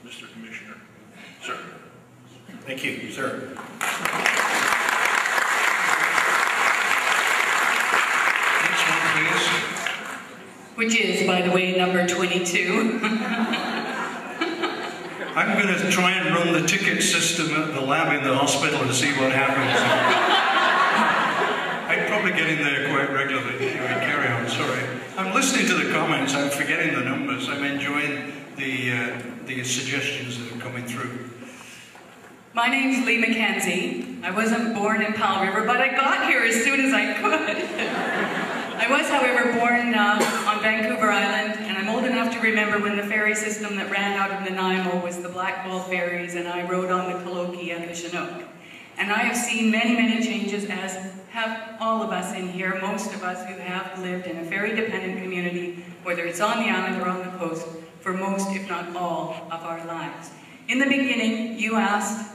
Mr. Commissioner. Sir. Thank you, sir. Next one, please. Which is, by the way, number 22. I'm going to try and run the ticket system at the lab in the hospital to see what happens. I'd probably get in there quite regularly. Anyway, carry on, sorry. I'm listening to the comments, I'm forgetting the numbers. I'm enjoying the suggestions that are coming through. My name's Lee McKenzie. I wasn't born in Powell River, but I got here as soon as I could. I was, however, born on Vancouver Island, and I'm old enough to remember when the ferry system that ran out of Nanaimo was the Blackball ferries, and I rode on the Kaloki and the Chinook. And I have seen many, many changes, as have all of us in here, most of us who have lived in a ferry-dependent community, whether it's on the island or on the coast, for most, if not all, of our lives. In the beginning, you asked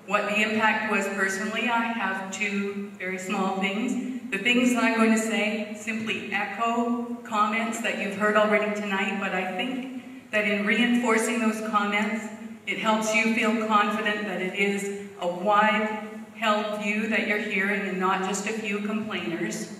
what the impact was personally. I have two very small things. The things that I'm going to say simply echo comments that you've heard already tonight, but I think that in reinforcing those comments, it helps you feel confident that it is a wide-held view that you're hearing and not just a few complainers.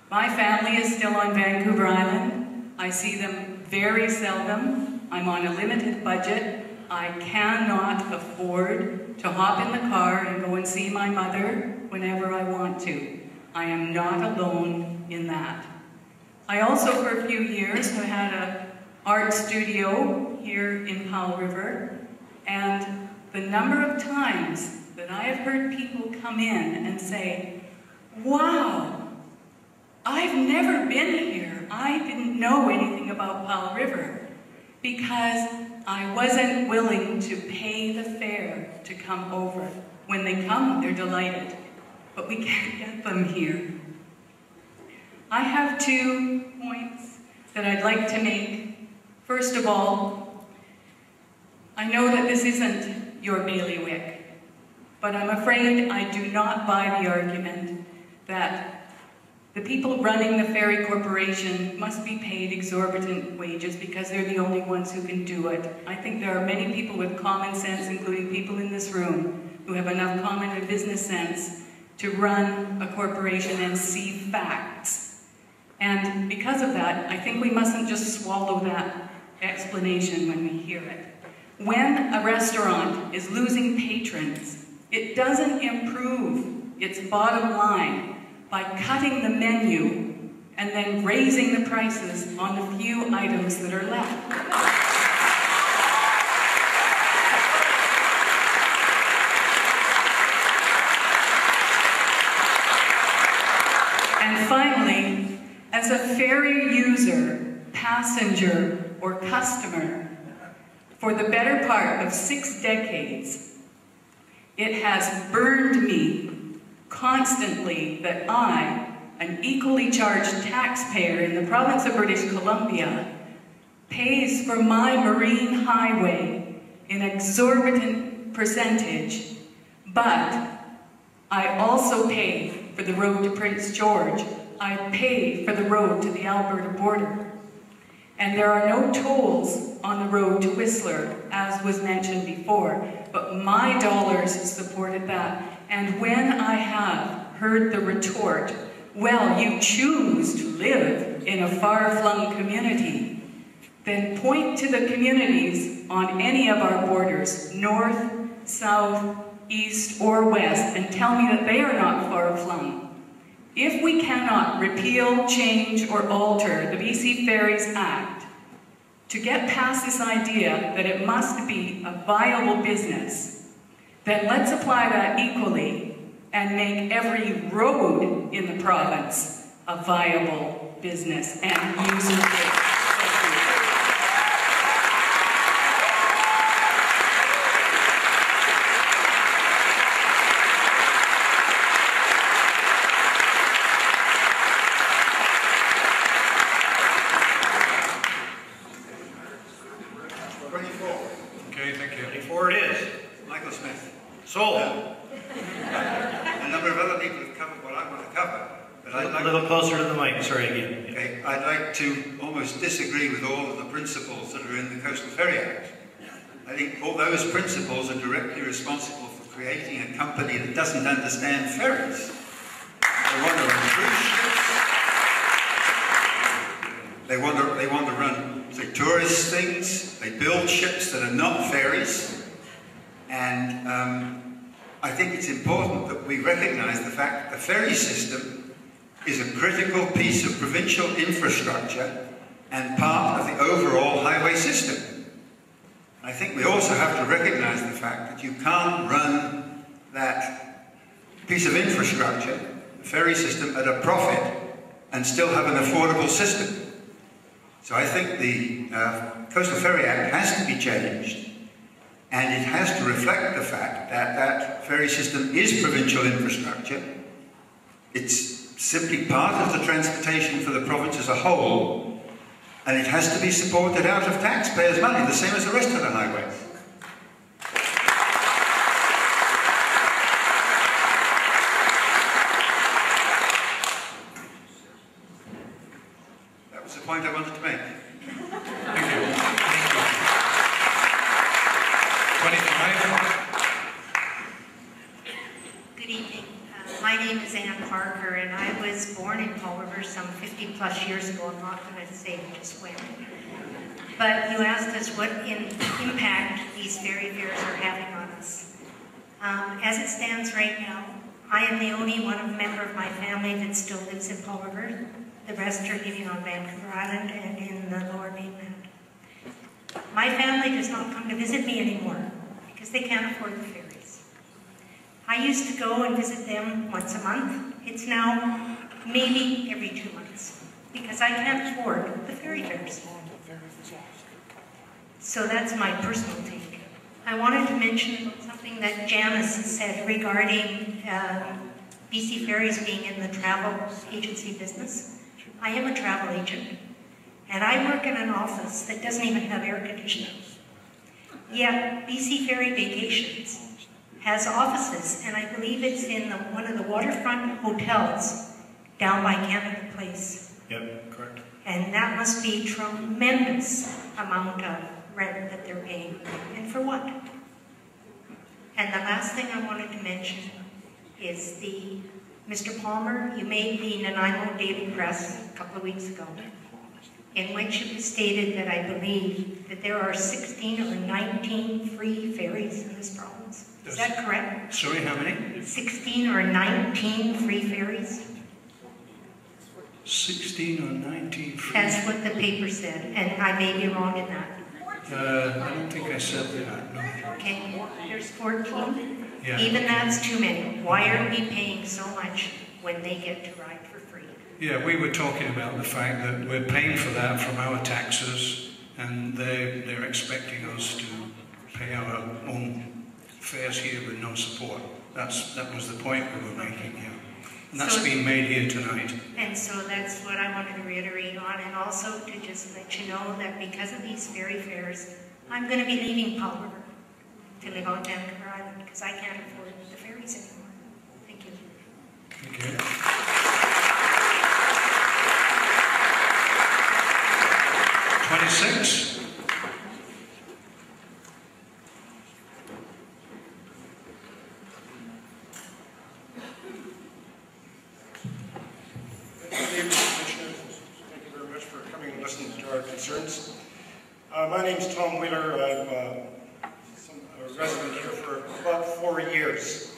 My family is still on Vancouver Island. I see them very seldom. I'm on a limited budget. I cannot afford to hop in the car and go and see my mother whenever I want to. I am not alone in that. I also, for a few years, have had an art studio here in Powell River, and the number of times that I have heard people come in and say, wow, I've never been here. I didn't know anything about Powell River because I wasn't willing to pay the fare to come over. When they come, they're delighted, but we can't get them here. I have 2 points that I'd like to make. First of all, I know that this isn't your bailiwick, but I'm afraid I do not buy the argument that the people running the Ferry Corporation must be paid exorbitant wages because they're the only ones who can do it. I think there are many people with common sense, including people in this room, who have enough common and business sense to run a corporation and see facts. And because of that, I think we mustn't just swallow that explanation when we hear it. When a restaurant is losing patrons, it doesn't improve its bottom line by cutting the menu and then raising the prices on the few items that are left. And finally, as a ferry user, passenger, or customer, for the better part of 6 decades, it has burned me constantly that I, an equally charged taxpayer in the province of British Columbia, pays for my marine highway an exorbitant percentage, but I also pay for the road to Prince George. I pay for the road to the Alberta border. And there are no tolls on the road to Whistler, as was mentioned before, but my dollars supported that. And when I have heard the retort, well, you choose to live in a far-flung community, then point to the communities on any of our borders, north, south, east, or west, and tell me that they are not far-flung. If we cannot repeal, change, or alter the BC Ferries Act to get past this idea that it must be a viable business, then let's apply that equally and make every road in the province a viable business and user-based. I'd like to almost disagree with all of the principles that are in the Coastal Ferry Act. I think all those principles are directly responsible for creating a company that doesn't understand ferries. They want to run cruise ships. They want to run tourist things. They build ships that are not ferries. And I think it's important that we recognize the fact that the ferry system is a critical piece of provincial infrastructure and part of the overall highway system. I think we also have to recognize the fact that you can't run that piece of infrastructure, the ferry system, at a profit and still have an affordable system. So I think the Coastal Ferry Act has to be changed, and it has to reflect the fact that that ferry system is provincial infrastructure. It's simply part of the transportation for the province as a whole, and it has to be supported out of taxpayers' money, the same as the rest of the highways. That was the point I wanted to make. Thank you. Thank you. 25. Good evening. My name is Ann Parker, and I was born in Powell River some 50 plus years ago. I'm not going to say just when. But you asked us what impact these ferry fares are having on us. As it stands right now, I am the only member of my family that still lives in Powell River. The rest are living on Vancouver Island and in the Lower Mainland. My family does not come to visit me anymore because they can't afford the ferries. I used to go and visit them once a month. It's now maybe every 2 months because I can't afford the ferry fares. So that's my personal take. I wanted to mention something that Janice said regarding BC Ferries being in the travel agency business. I am a travel agent, and I work in an office that doesn't even have air conditioning. Yet BC Ferry Vacations has offices, and I believe it's in one of the waterfront hotels down by Canada Place. Yep, correct. And that must be tremendous amount of rent that they're paying. And for what? And the last thing I wanted to mention is Mr. Palmer, you made the Nanaimo Daily Press a couple of weeks ago, in which it was stated that I believe that there are 16 or 19 free ferries in this province. Is that correct? Sorry, how many? 16 or 19 free ferries. 16 or 19 free? That's what the paper said, and I may be wrong in that. I don't think I said that, no. Okay, there's 14. Yeah. Even that's too many. Why are we paying so much when they get to ride for free? Yeah, we were talking about the fact that we're paying for that from our taxes, and they're expecting us to pay our own fares here with no support. That was the point we were making here. And that's being made here tonight. And so that's what I wanted to reiterate on, and also to just let you know that because of these ferry fares, I'm going to be leaving Powell River to live on Vancouver Island because I can't afford the ferries anymore. Thank you. Thank you. 26. Good evening, Commissioner. Thank you very much for coming and listening to our concerns. My name is Tom Wheeler. I'm a resident here for about 4 years.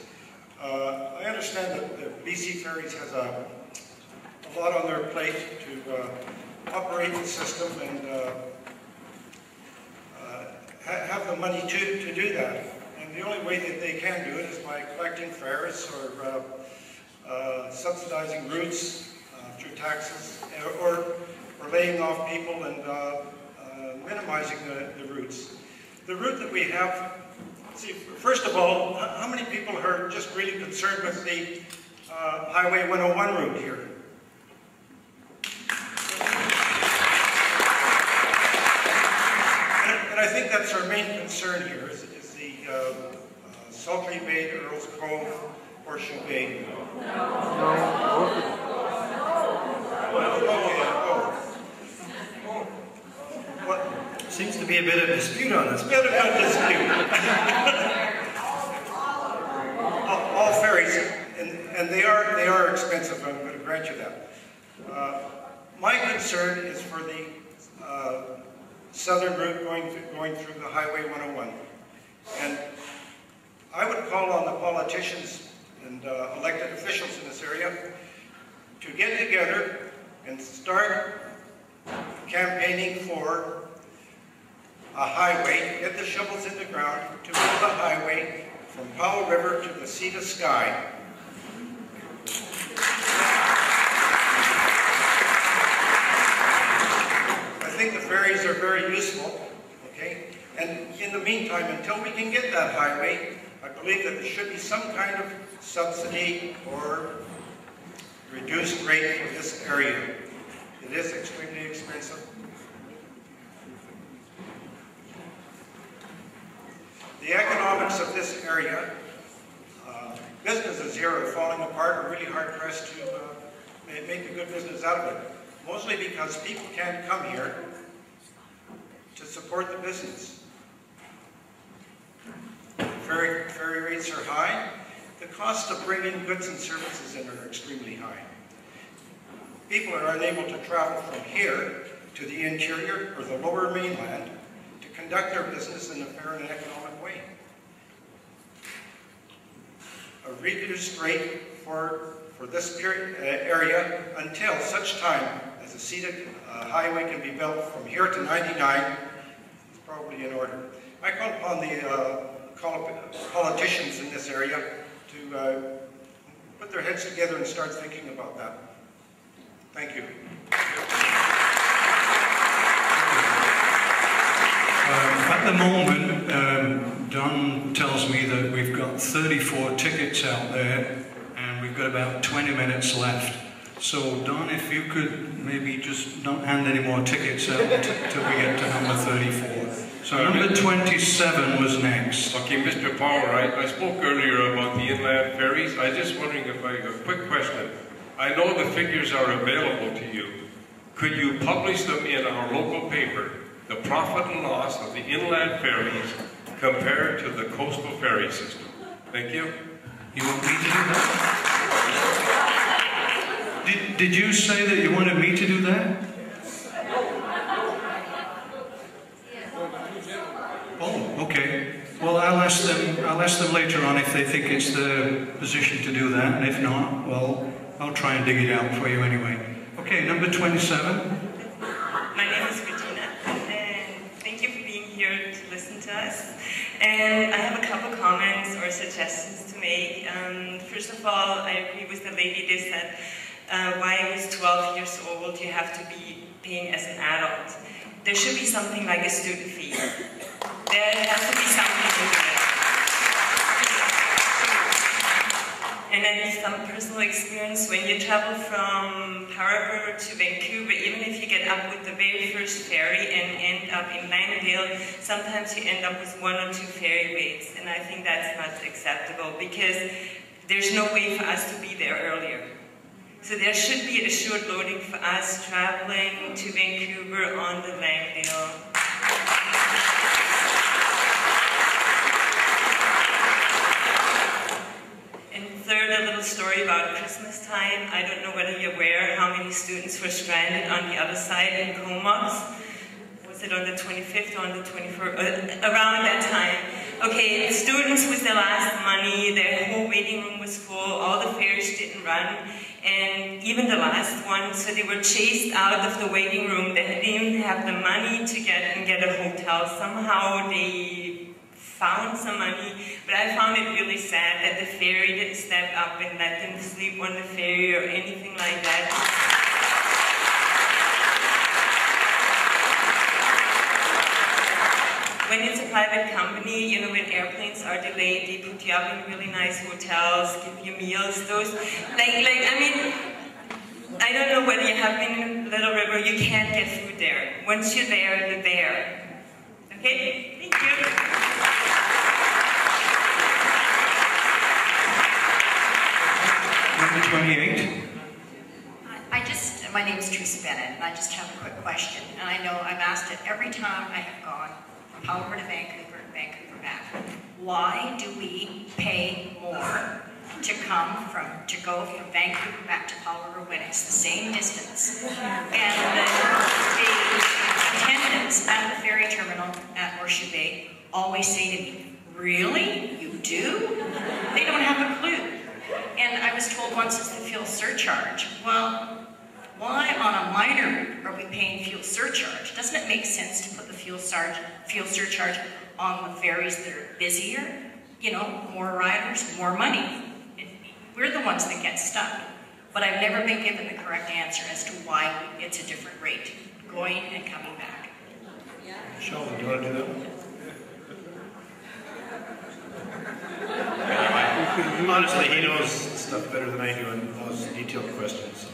I understand that the BC Ferries has a lot on their plate to operate the system and have the money to do that. And the only way that they can do it is by collecting fares or subsidizing routes through taxes or laying off people and minimizing the routes. The route that we have, see, first of all, how many people are just really concerned with the Highway 101 route here? And I think that's our main concern here is the Sultry Bay, Earls Cove, Horseshoe Bay. Seems to be a bit of a dispute on this. Bit of a dispute. All ferries, and they are expensive. I'm going to grant you that. My concern is for the southern route going through the Highway 101, and I would call on the politicians and elected officials in this area to get together and start campaigning for a highway, get the shovels in the ground to build a highway from Powell River to the sea to sky. I think the ferries are very useful, okay? And in the meantime, until we can get that highway, I believe that there should be some kind of subsidy or reduced rate for this area. It is extremely expensive. The economics of this area, businesses here are falling apart, are really hard pressed to make a good business out of it. Mostly because people can't come here to support the business. Ferry rates are high. The cost of bringing goods and services in are extremely high. People are unable to travel from here to the interior or the lower mainland to conduct their business in a fair and economic way. A reduced rate for this area until such time as a seated highway can be built from here to 99 is probably in order. I call upon the politicians in this area to put their heads together and start thinking about that. Thank you. At the moment, Don tells me that we've got 34 tickets out there and we've got about 20 minutes left. So Don, if you could maybe just not hand any more tickets out till we get to number 34. So number 27 was next. Okay, Mr. Powell, I spoke earlier about the inland ferries. I was just wondering if I a quick question. I know the figures are available to you. Could you publish them in our local paper? The profit and loss of the inland ferries compared to the coastal ferry system. Thank you. You want me to do that? Did you say that you wanted me to do that? Oh, okay. Well, I'll ask them later on if they think it's their position to do that, and if not, well, I'll try and dig it out for you anyway. Okay, number 27. My name is Regina, and thank you for being here to listen to us. And I have a couple comments or suggestions to make. First of all, I agree with the lady that said, why I was 12 years old, you have to be paying as an adult. There should be something like a student fee. There has to be something to it. And then some personal experience, when you travel from Powell River to Vancouver, even if you get up with the very first ferry and end up in Langdale, sometimes you end up with 1 or 2 ferry waits. And I think that's not acceptable because there's no way for us to be there earlier. So there should be assured loading for us traveling to Vancouver on the Langdale. And third, a little story about Christmas time. I don't know whether you're aware how many students were stranded on the other side in Comox. Was it on the 25th or on the 24th? Around that time. Okay, the students with their last money, their whole waiting room was full, all the ferries didn't run, and even the last one, so they were chased out of the waiting room. They didn't even have the money to get a hotel. Somehow they found some money, but I found it really sad that the ferry didn't step up and let them sleep on the ferry or anything like that. When it's a private company, you know, when airplanes are delayed, they put you up in really nice hotels, give you meals, those, I mean, I don't know whether you have been in Little River, you can't get food there. Once you're there, you're there. Okay? Thank you. Number 28. My name is Teresa Bennett, and I just have a quick question. And I know I've asked it every time I have gone from Powell River to Vancouver and Vancouver back. Why do we pay more to go from Vancouver back to Powell River when it's the same distance? And the attendants at the ferry terminal at Horseshoe Bay always say to me, "Really? You do?" They don't have a clue. And I was told once it's the fuel surcharge. Well, why on a minor route are we paying fuel surcharge? Doesn't it make sense to put the fuel surcharge on the ferries that are busier? You know, more riders, more money. We're the ones that get stuck. But I've never been given the correct answer as to why it's a different rate, going and coming back. Sheldon, do you want to do that one? Honestly, he knows stuff better than I do on those detailed questions. So.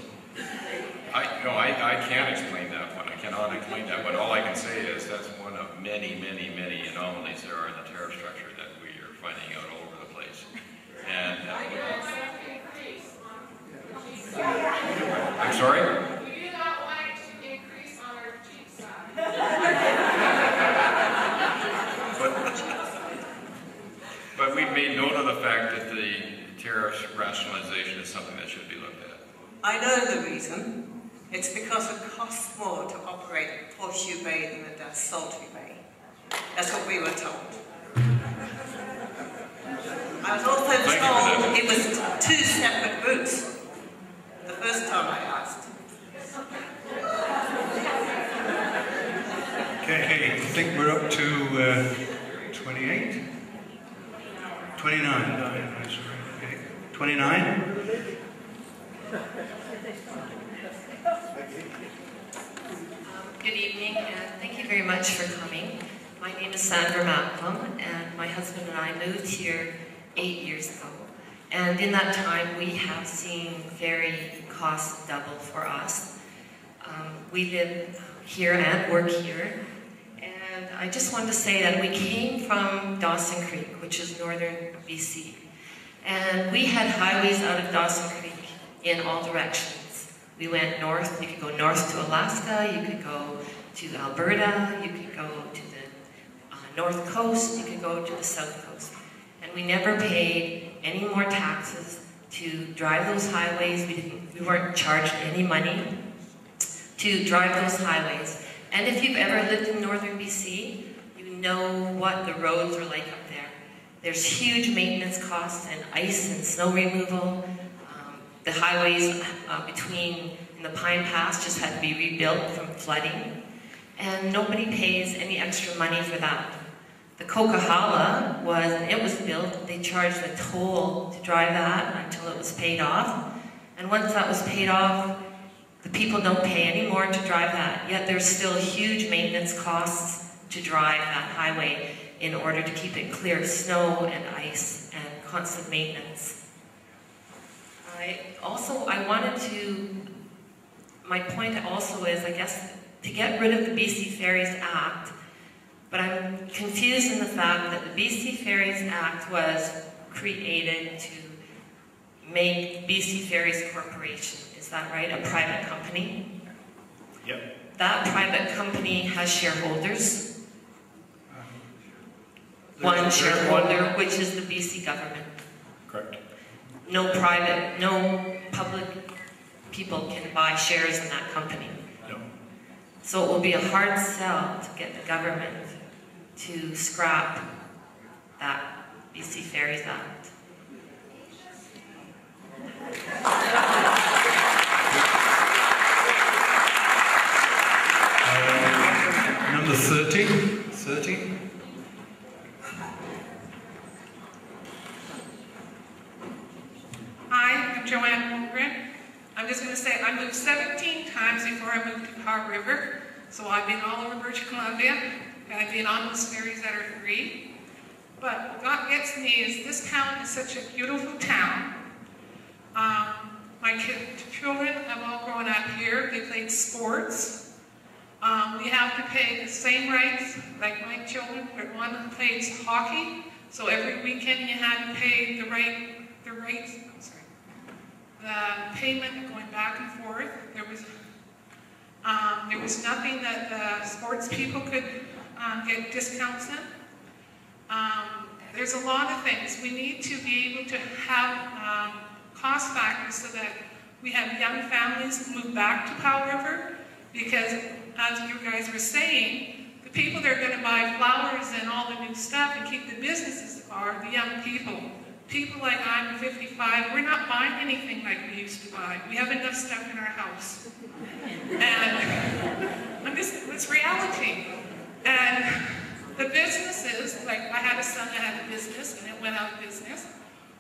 I can't explain that one. I cannot explain that one. All I can say is that's one of many, many, many anomalies there are in the tariff structure that we are finding out all over the place. And I'm sorry? We do not want it to increase on our cheap side. But we've made note of the fact that the tariff rationalization is something that should be looked at. I know the reason. It's because it costs more to operate Horseshoe Bay than it does Sultry Bay. That's what we were told. I was also told it was 2 separate routes the first time I asked. Okay, I think we're up to 28? 29. Okay. 29? Good evening, and thank you very much for coming. My name is Sandra Malcolm, and my husband and I moved here 8 years ago. And in that time, we have seen ferry costs double for us. We live here and work here. And I just wanted to say that we came from Dawson Creek, which is northern BC. And we had highways out of Dawson Creek in all directions. We went north. You could go north to Alaska, you could go to Alberta, you could go to the north coast, you could go to the south coast. And we never paid any more taxes to drive those highways. We weren't charged any money to drive those highways. And if you've ever lived in northern BC, you know what the roads are like up there. There's huge maintenance costs and ice and snow removal. The highways in the Pine Pass just had to be rebuilt from flooding. And nobody pays any extra money for that. The Coquihalla when it was built, they charged a toll to drive that until it was paid off. And once that was paid off, the people don't pay any more to drive that. Yet there's still huge maintenance costs to drive that highway in order to keep it clear of snow and ice and constant maintenance. My point also is, I guess, to get rid of the BC Ferries Act, but I'm confused in the fact that the BC Ferries Act was created to make BC Ferries Corporation. Is that right? A private company? Yep. That private company has shareholders. One shareholder, which is the BC government. Correct. No public people can buy shares in that company. No. So it will be a hard sell to get the government to scrap that BC Ferries Act. Number 30. Hi, I'm Joanne Holmgren. I'm just going to say I moved 17 times before I moved to Powell River. So I've been all over British Columbia, and I've been on those ferries that are free. But what gets me is this town is such a beautiful town. My children have all grown up here. They played sports. We have to pay the same rights like my children. One plays hockey, so every weekend you had to pay the payment going back and forth. There was nothing that the sports people could get discounts in. There's a lot of things. We need to be able to have cost factors so that we have young families move back to Powell River, because as you guys were saying, the people that are going to buy flowers and all the new stuff and keep the businesses are the young people. people like I'm 55, we're not buying anything like we used to buy. We have enough stuff in our house. And it's reality. And the businesses, like I had a son that had a business and it went out of business.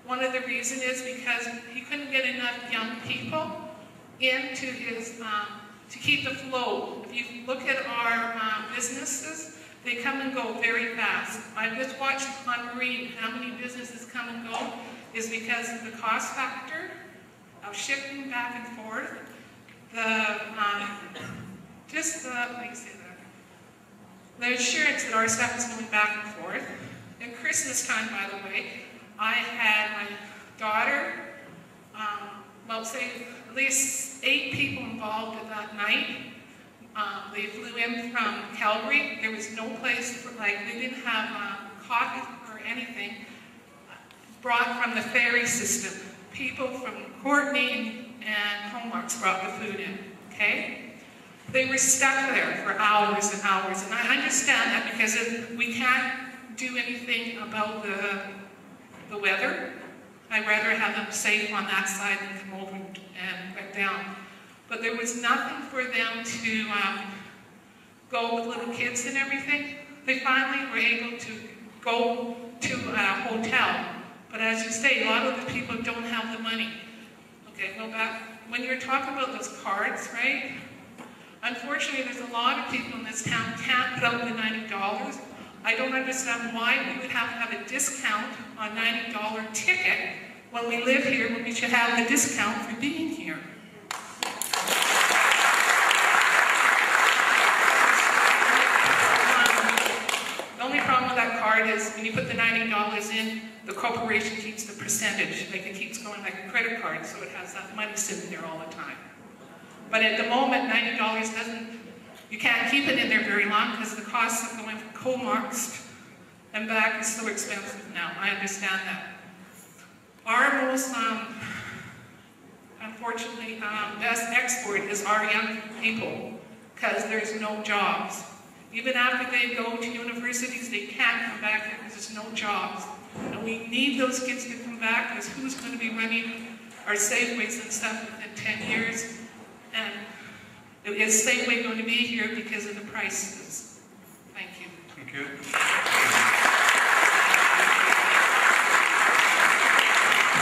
One of the reasons is because he couldn't get enough young people into his, to keep the flow. If you look at our businesses, they come and go very fast. I just watched on Marine how many businesses come and go is because of the cost factor of shipping back and forth, the insurance that our stuff is going back and forth. At Christmas time, by the way, I had my daughter, well, say at least 8 people involved at that night. They flew in from Calgary. There was no place for, they didn't have coffee or anything brought from the ferry system. People from Courtney and Comox brought the food in, okay? They were stuck there for hours and hours, and I understand that because we can't do anything about the weather. I'd rather have them safe on that side than come over and back down. But there was nothing for them to go with little kids and everything. They finally were able to go to a hotel. But as you say, a lot of the people don't have the money. Okay, go back. When you're talking about those cards, right? Unfortunately, there's a lot of people in this town can't put up the $90. I don't understand why we would have to have a discount on $90 ticket when we live here, when we should have the discount for being here. The only problem with that card is when you put the $90 in, the corporation keeps the percentage. Like it keeps going like a credit card, so it has that money sitting there all the time. But at the moment, $90 doesn't, you can't keep it in there very long because the cost of going from Comox and back is so expensive now. I understand that. Our most, unfortunately, best export is our young people because there's no jobs. Even after they go to universities, they can't come back here because there's no jobs. And we need those kids to come back because who's going to be running our Safeways and stuff within 10 years? And is Safeway going to be here because of the prices? Thank you. Thank you.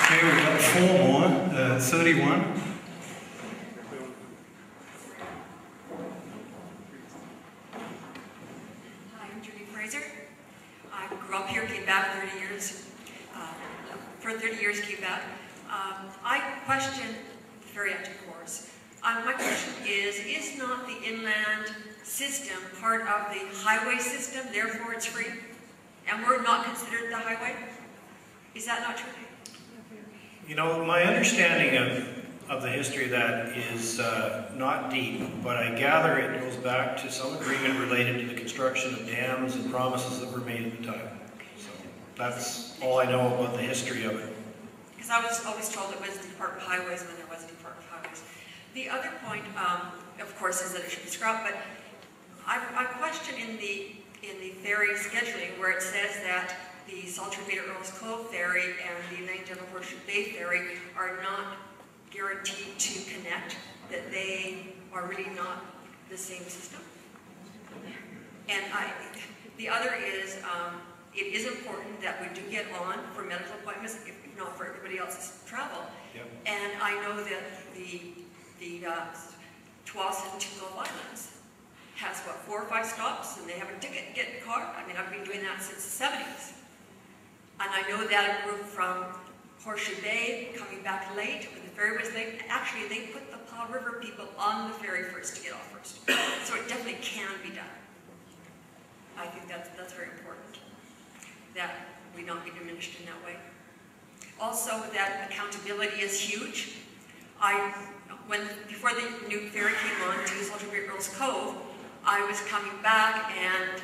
Okay, we've got 4 more. 31. I grew up here, came back 30 years. For 30 years, came back. I question the Ferry Act, of course. My question is not the inland system part of the highway system, therefore it's free? And we're not considered the highway? Is that not true? You know, my understanding of the history of that is not deep, but I gather it goes back to some agreement related to the construction of dams and promises that were made at the time. So that's all I know about the history of it. Because I was always told it was the Department of Highways when there was a Department of Highways. The other point, of course, is that it should be scrubbed, but I question in the ferry scheduling where it says that the Salter Bay to Earls Cove ferry and the United Dental Horseshoe Bay ferry are not guaranteed to connect, that they are really not the same system. And the other is, it is important that we do get on for medical appointments, if not for everybody else's travel. Yep. And I know that the Tsawwassen to Gulf Islands has, what, 4 or 5 stops, and they have a ticket to get in the car. I mean, I've been doing that since the 70s. And I know that a group from Horseshoe Bay coming back late, when the ferry was late, actually they put the Powell River people on the ferry first to get off first. So it definitely can be done. I think that's very important, that we not be diminished in that way. Also, that accountability is huge. Before the new ferry came on to Salter Bay Earls Cove, I was coming back and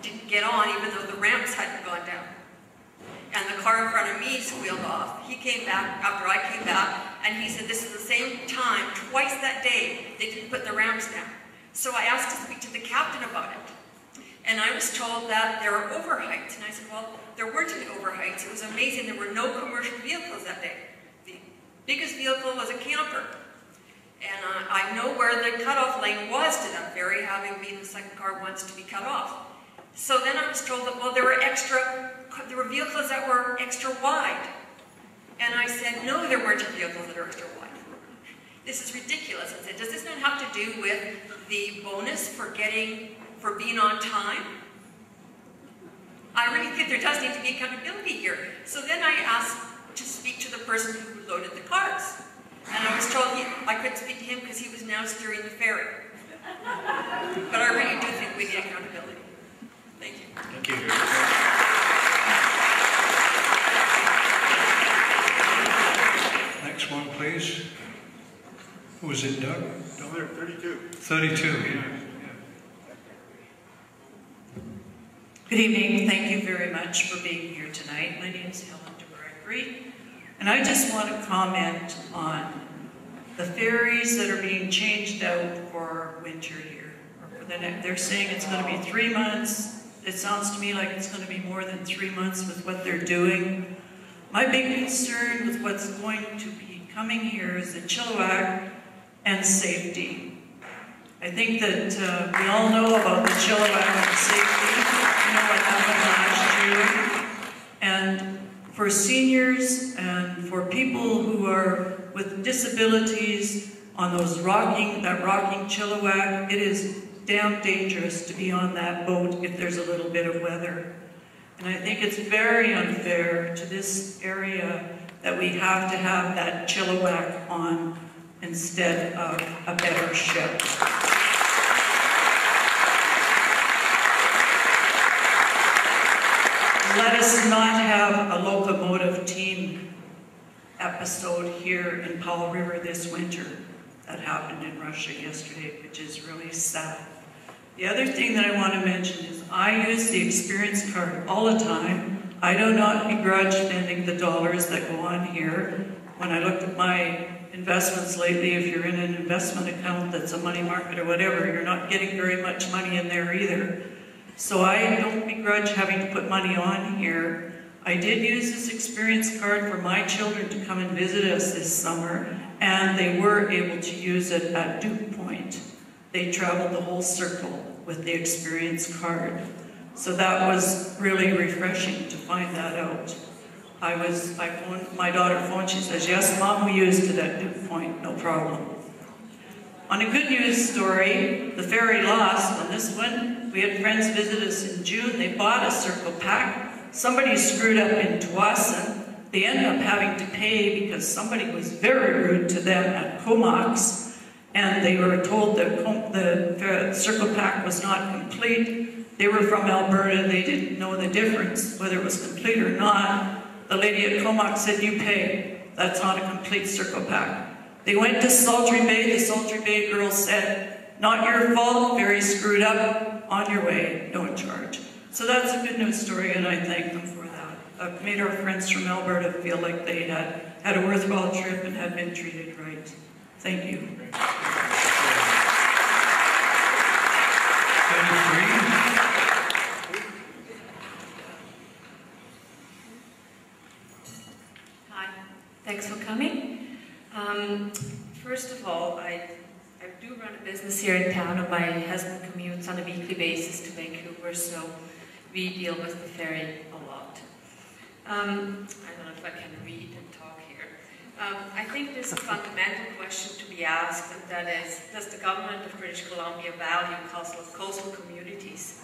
didn't get on even though the ramps hadn't gone down. And the car in front of me squealed off. He came back after I came back, and he said this is the same time, twice that day, they didn't put the ramps down. So I asked to speak to the captain about it. And I was told that there are overheights. And I said, well, there weren't any overheights. It was amazing. There were no commercial vehicles that day. The biggest vehicle was a camper. And I know where the cutoff lane was to that ferry, having been the second car once to be cut off. So then I was told that, well, there were vehicles that were extra wide. And I said, no, there weren't vehicles that are extra wide. This is ridiculous. I said, does this not have to do with the bonus for being on time? I really think there does need to be accountability here. So then I asked to speak to the person who loaded the cars. And I was told I couldn't speak to him because he was now steering the ferry. But I really do think we need accountability. Thank you. Thank you. Next one, please. Who was it, Doug? Down there, 32. 32, yeah. Good evening. Thank you very much for being here tonight. My name is Helen DeGregory, and I just want to comment on the ferries that are being changed out for winter here. They're saying it's going to be 3 months. It sounds to me like it's going to be more than 3 months with what they're doing. My big concern with what's going to be coming here is the Chilliwack and safety. I think that we all know about the Chilliwack and safety. You know what happened last year. And for seniors and for people who are with disabilities on that rocking Chilliwack, it is damn dangerous to be on that boat if there's a little bit of weather. And I think it's very unfair to this area that we have to have that Chilliwack on instead of a better ship. Let us not have a locomotive team episode here in Powell River this winter that happened in Russia yesterday, which is really sad. The other thing that I want to mention is I use the experience card all the time. I do not begrudge spending the dollars that go on here. When I looked at my investments lately, if you're in an investment account that's a money market or whatever, you're not getting very much money in there either. So I don't begrudge having to put money on here. I did use this experience card for my children to come and visit us this summer, and they were able to use it at Duke Point. They traveled the whole circle with the experience card. So that was really refreshing to find that out. My daughter phoned, she says, yes, Mom, we used it at Duke Point, no problem. On a good news story, the ferry lost on this one. We had friends visit us in June. They bought a Circle Pack. Somebody screwed up in Tawasin. They ended up having to pay because somebody was very rude to them at Comox, and they were told that the Circle Pack was not complete. They were from Alberta. They didn't know the difference, whether it was complete or not. The lady at Comox said, you pay. That's not a complete Circle Pack. They went to Sultry Bay. The Sultry Bay girl said, not your fault, very screwed up, on your way, no charge. So that's a good news story, and I thank them for that. I've made our friends from Alberta feel like they had a worthwhile trip and had been treated right. Thank you. Hi, thanks for coming. First of all, I do run a business here in town, and my husband commutes on a weekly basis to Vancouver, so we deal with the ferry a lot. I don't know if I can read and talk here. I think there's a fundamental question to be asked, and that is, does the government of British Columbia value coastal communities?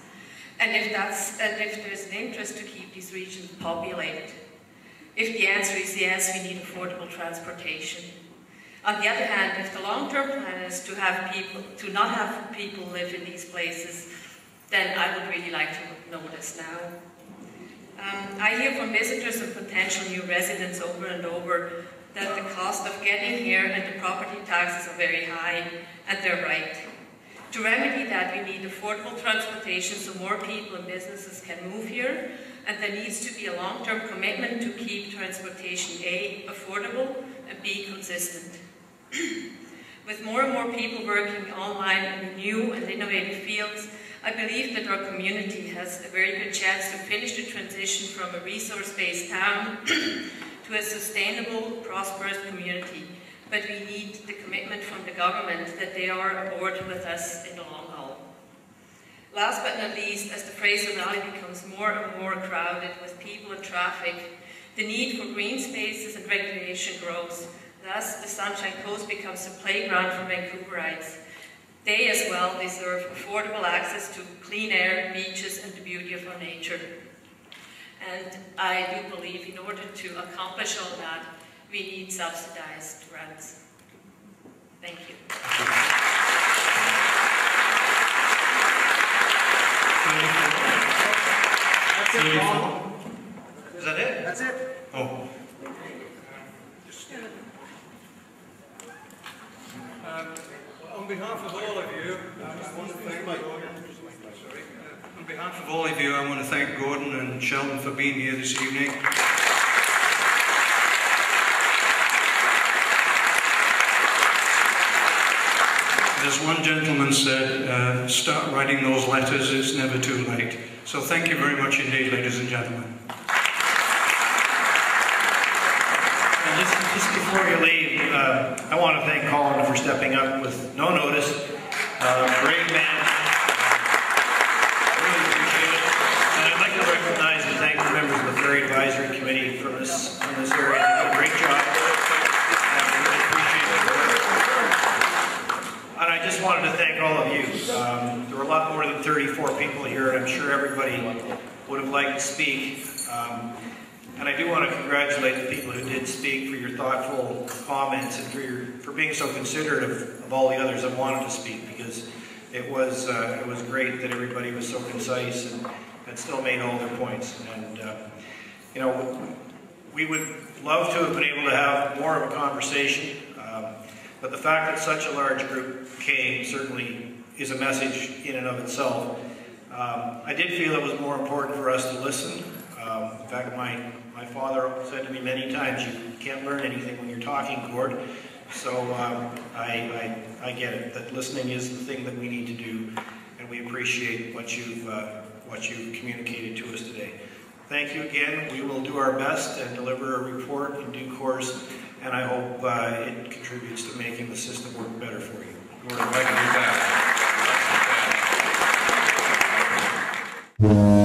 And if there's an interest to keep these regions populated? If the answer is yes, we need affordable transportation. On the other hand, if the long-term plan is to not have people live in these places, then I would really like to know this now. I hear from visitors and potential new residents over and over that the cost of getting here and the property taxes are very high, and they're right. To remedy that, we need affordable transportation so more people and businesses can move here, and there needs to be a long-term commitment to keep transportation A, affordable, and B, consistent. With more and more people working online in new and innovative fields, I believe that our community has a very good chance to finish the transition from a resource-based town to a sustainable, prosperous community. But we need the commitment from the government that they are aboard with us in the long haul. Last but not least, as the Fraser Valley becomes more and more crowded with people and traffic, the need for green spaces and recreation grows. Thus, the Sunshine Coast becomes a playground for Vancouverites. They as well deserve affordable access to clean air, beaches, and the beauty of our nature. And I do believe in order to accomplish all that, we need subsidized rents. Thank you. That's it, Paul. Is that it? That's it. Oh. On behalf of all of you, I want to thank Gordon. On behalf of all of you, I want to thank Gordon and Sheldon for being here this evening. As one gentleman said, start writing those letters, it's never too late. So thank you very much indeed, ladies and gentlemen. And just before you leave, I want to thank Colin for stepping up with no notice. Brave man. Really appreciate it. And I'd like to recognize and thank the members of the Ferry Advisory Committee from this area. They did a great job. And I just wanted to thank all of you. There were a lot more than 34 people here, and I'm sure everybody would have liked to speak. And I do want to congratulate the people who did speak for your thoughtful comments and for being so considerate of all the others that wanted to speak, because it was great that everybody was so concise and still made all their points. And you know, we would love to have been able to have more of a conversation. But the fact that such a large group came certainly is a message in and of itself. I did feel it was more important for us to listen. In fact, my father said to me many times, you can't learn anything when you're talking, Gord. So I get it, that listening is the thing that we need to do, and we appreciate what you've communicated to us today. Thank you again. We will do our best and deliver a report in due course, and I hope it contributes to making the system work better for you. Gordon, if I can do that.